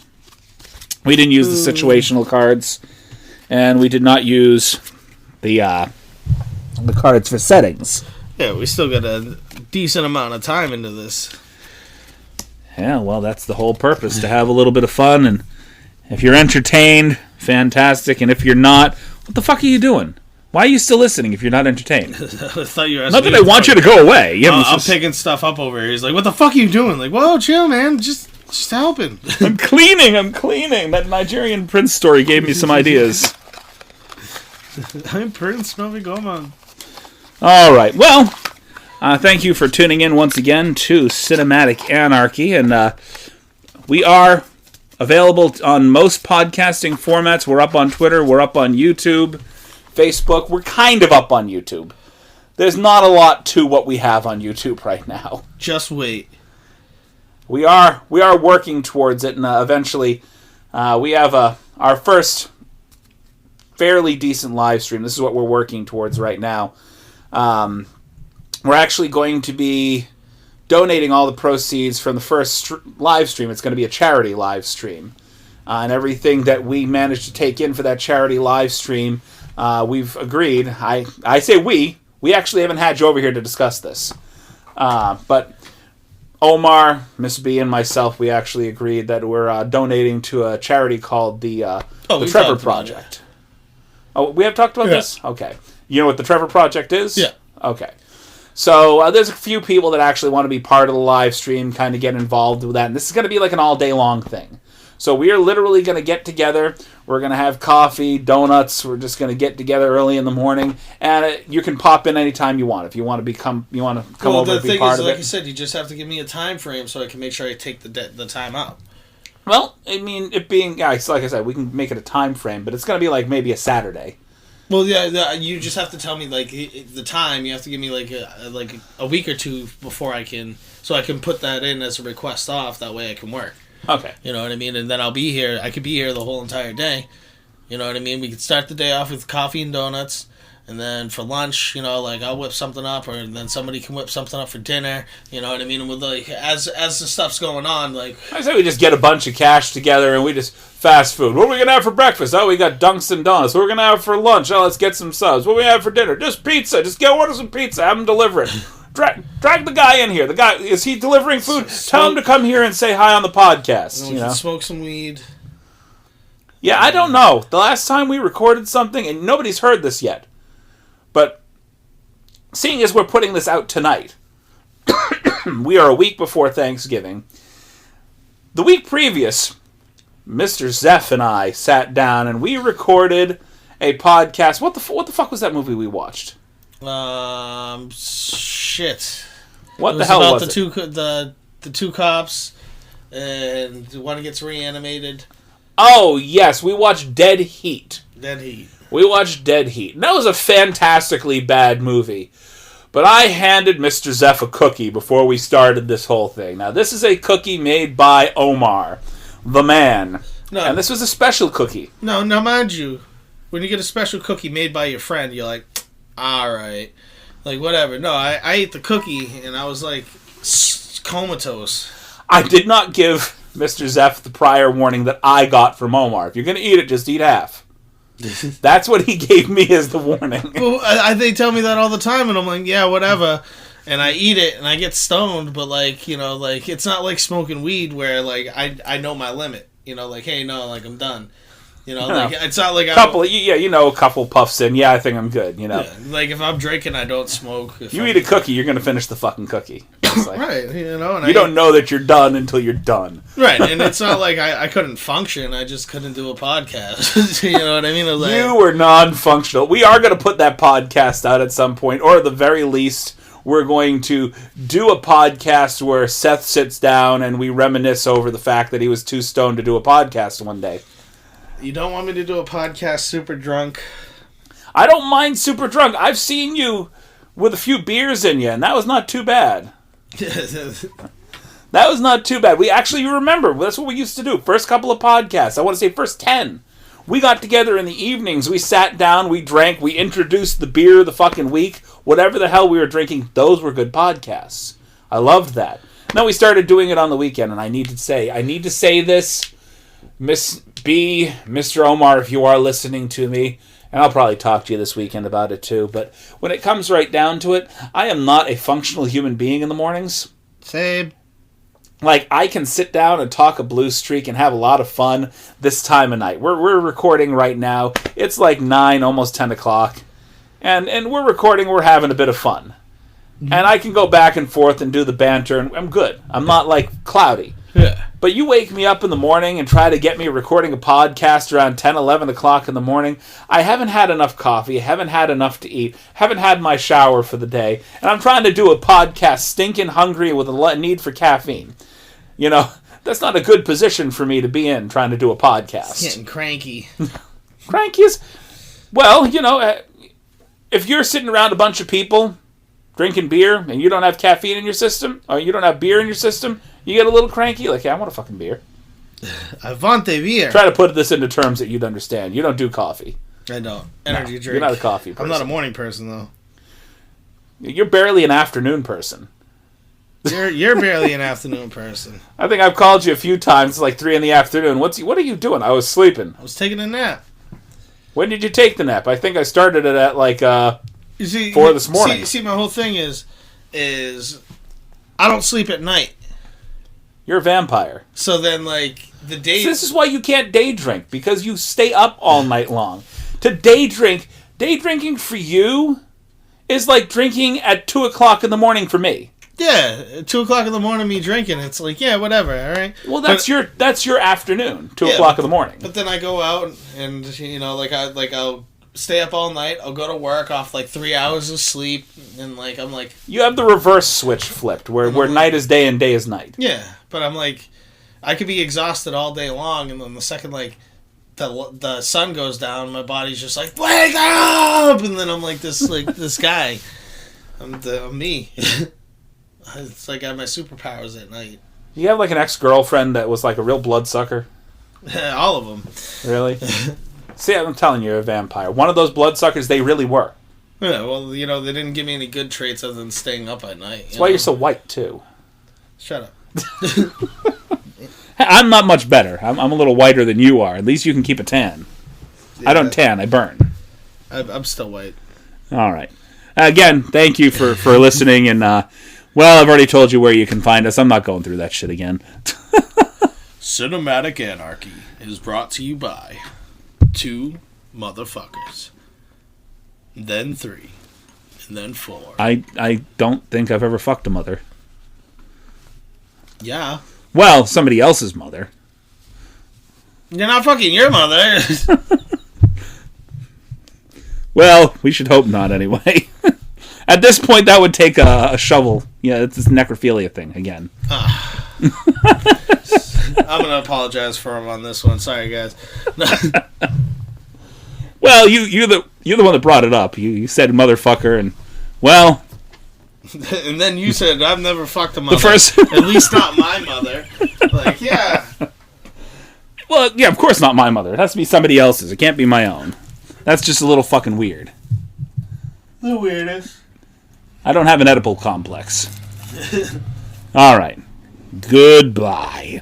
We didn't use the situational cards, and we did not use the cards for settings. Yeah, we still got a decent amount of time into this. Yeah, well, that's the whole purpose, to have a little bit of fun, and if you're entertained, fantastic, and if you're not, what the fuck are you doing? Why are you still listening if you're not entertained? I thought you were not that I want you to go away. I'm picking stuff up over here. He's like, what the fuck are you doing? Like, whoa, chill, man. Just helping. I'm cleaning. That Nigerian prince story gave me some ideas. I'm Prince Novigoma. All right. Well, thank you for tuning in once again to Cinematic Anarchy. And we are available on most podcasting formats. We're up on Twitter. We're up on YouTube, Facebook. We're kind of up on YouTube. There's not a lot to what we have on YouTube right now. Just wait. We are working towards it, and eventually we have our first fairly decent live stream. This is what we're working towards right now. We're actually going to be donating all the proceeds from the first live stream. It's going to be a charity live stream. And everything that we managed to take in for that charity live stream, we've agreed. I say we. We actually haven't had you over here to discuss this. But Omar, Miss B, and myself, we actually agreed that we're donating to a charity called the Trevor Project. Oh, we have talked about this? Okay. You know what the Trevor Project is? Yeah. Okay. So there's a few people that actually want to be part of the live stream, kind of get involved with that. And this is going to be like an all-day long thing. So we are literally going to get together. We're going to have coffee, donuts. We're just going to get together early in the morning. And you can pop in anytime you want. If you want to come over and be part of it. Like you said, you just have to give me a time frame so I can make sure I take the time out. Well, I mean, it being, like I said, we can make it a time frame, but it's going to be like maybe a Saturday. Well, yeah, you just have to tell me like the time. You have to give me like a week or two before I can put that in as a request off. That way I can work. Okay. You know what I mean? And then I'll be here. I could be here the whole entire day. You know what I mean? We could start the day off with coffee and donuts. And then for lunch, I'll whip something up, or then somebody can whip something up for dinner. You know what I mean? And with as the stuff's going on, I say we just get a bunch of cash together and we just fast food. What are we gonna have for breakfast? Oh, we got Dunkin' Donuts. What are we gonna have for lunch? Oh, let's get some subs. What do we have for dinner? Just pizza. Just go order some pizza. Have them deliver it. Drag the guy in here. The guy, is he delivering food? Tell him to come here and say hi on the podcast. We can smoke some weed. Yeah, I don't know. The last time we recorded something, and nobody's heard this yet. But seeing as we're putting this out tonight, we are a week before Thanksgiving. The week previous, Mr. Zeff and I sat down and we recorded a podcast. What the fuck was that movie we watched? Shit. What the hell was it? The two cops, and one gets reanimated. Oh yes, we watched Dead Heat. Dead Heat. We watched Dead Heat. And that was a fantastically bad movie. But I handed Mr. Zeff a cookie before we started this whole thing. Now, this is a cookie made by Omar, the man. No. And this was a special cookie. No, now mind you, when you get a special cookie made by your friend, you're like, alright. Whatever. No, I ate the cookie, and I was comatose. I did not give Mr. Zeff the prior warning that I got from Omar. If you're going to eat it, just eat half. That's what he gave me as the warning. Well, they tell me that all the time, and I'm like, yeah, whatever. And I eat it, and I get stoned, but, it's not like smoking weed where, I know my limit. Hey, no, I'm done. It's not like a couple puffs in. Yeah, I think I'm good. Yeah, if I'm drinking, I don't smoke. If you eat a cookie, you're gonna finish the fucking cookie. Right. And you don't know that you're done until you're done. Right, and it's not like I couldn't function. I just couldn't do a podcast. You know what I mean? You were non-functional. We are gonna put that podcast out at some point, or at the very least, we're going to do a podcast where Seth sits down and we reminisce over the fact that he was too stoned to do a podcast one day. You don't want me to do a podcast super drunk? I don't mind super drunk. I've seen you with a few beers in you, and that was not too bad. That was not too bad. You remember, that's what we used to do. First couple of podcasts, I want to say first 10. We got together in the evenings, we sat down, we drank, we introduced the beer of the fucking week, whatever the hell we were drinking, those were good podcasts. I loved that. Then we started doing it on the weekend, and I need to say this, Miss B, Mr. Omar, if you are listening to me, and I'll probably talk to you this weekend about it too, but when it comes right down to it, I am not a functional human being in the mornings. Same. I can sit down and talk a blue streak and have a lot of fun this time of night. We're recording right now. It's 9, almost 10 o'clock. And we're recording, we're having a bit of fun. Mm-hmm. And I can go back and forth and do the banter, and I'm good. I'm not, cloudy. Yeah. But you wake me up in the morning and try to get me recording a podcast around 10, 11 o'clock in the morning. I haven't had enough coffee, haven't had enough to eat, haven't had my shower for the day, and I'm trying to do a podcast stinking hungry with a need for caffeine. You know, that's not a good position for me to be in, trying to do a podcast. It's getting cranky. Cranky is... Well, you know, if you're sitting around a bunch of people drinking beer and you don't have caffeine in your system, or you don't have beer in your system, you get a little cranky, like, yeah, I want a fucking beer. Avante beer. Try to put this into terms that you'd understand. You don't do coffee. I don't. Energy drink. You're not a coffee person. I'm not a morning person, though. You're barely an afternoon person. You're barely an afternoon person. I think I've called you a few times, like 3 in the afternoon. What are you doing? I was sleeping. I was taking a nap. When did you take the nap? I think I started it at like 4 this morning. See, my whole thing is I don't sleep at night. You're a vampire. So then, like, the day... So this is why you can't day drink, because you stay up all night long. To day drinking for you is like drinking at 2 o'clock in the morning for me. Yeah, 2 o'clock in the morning, me drinking. It's like, yeah, whatever, all right? Well, that's your afternoon, 2 o'clock in the morning. But then I go out and, you know, I'll stay up all night. I'll go to work off like 3 hours of sleep, and like I'm like... You have the reverse switch flipped, where night is day and day is night. Yeah, but I'm like, I could be exhausted all day long, and then the second like the sun goes down, my body's just like, wake up, and then I'm like this guy. I'm me. It's like I have my superpowers at night. You have like an ex-girlfriend that was like a real bloodsucker? All of them. Really? See, I'm telling you, you're a vampire. One of those bloodsuckers, they really were. Yeah, well, you know, they didn't give me any good traits other than staying up at night. That's why you're so white, too. Shut up. I'm not much better. I'm a little whiter than you are. At least you can keep a tan. Yeah, I don't tan, I burn. I'm still white. All right. Again, thank you for listening, and, well, I've already told you where you can find us. I'm not going through that shit again. Cinematic Anarchy is brought to you by 2 motherfuckers, then 3, and then 4. I don't think I've ever fucked a mother. Yeah. Well, somebody else's mother. You're not fucking your mother. Well, we should hope not anyway. At this point, that would take a shovel. Yeah, it's this necrophilia thing again. I'm going to apologize for him on this one. Sorry, guys. Well, you're the one that brought it up. You said motherfucker, and well... And then you said, I've never fucked a mother. The first... At least not my mother. Like, yeah. Well, yeah, of course not my mother. It has to be somebody else's. It can't be my own. That's just a little fucking weird. The weirdest. I don't have an Oedipal complex. All right. Goodbye.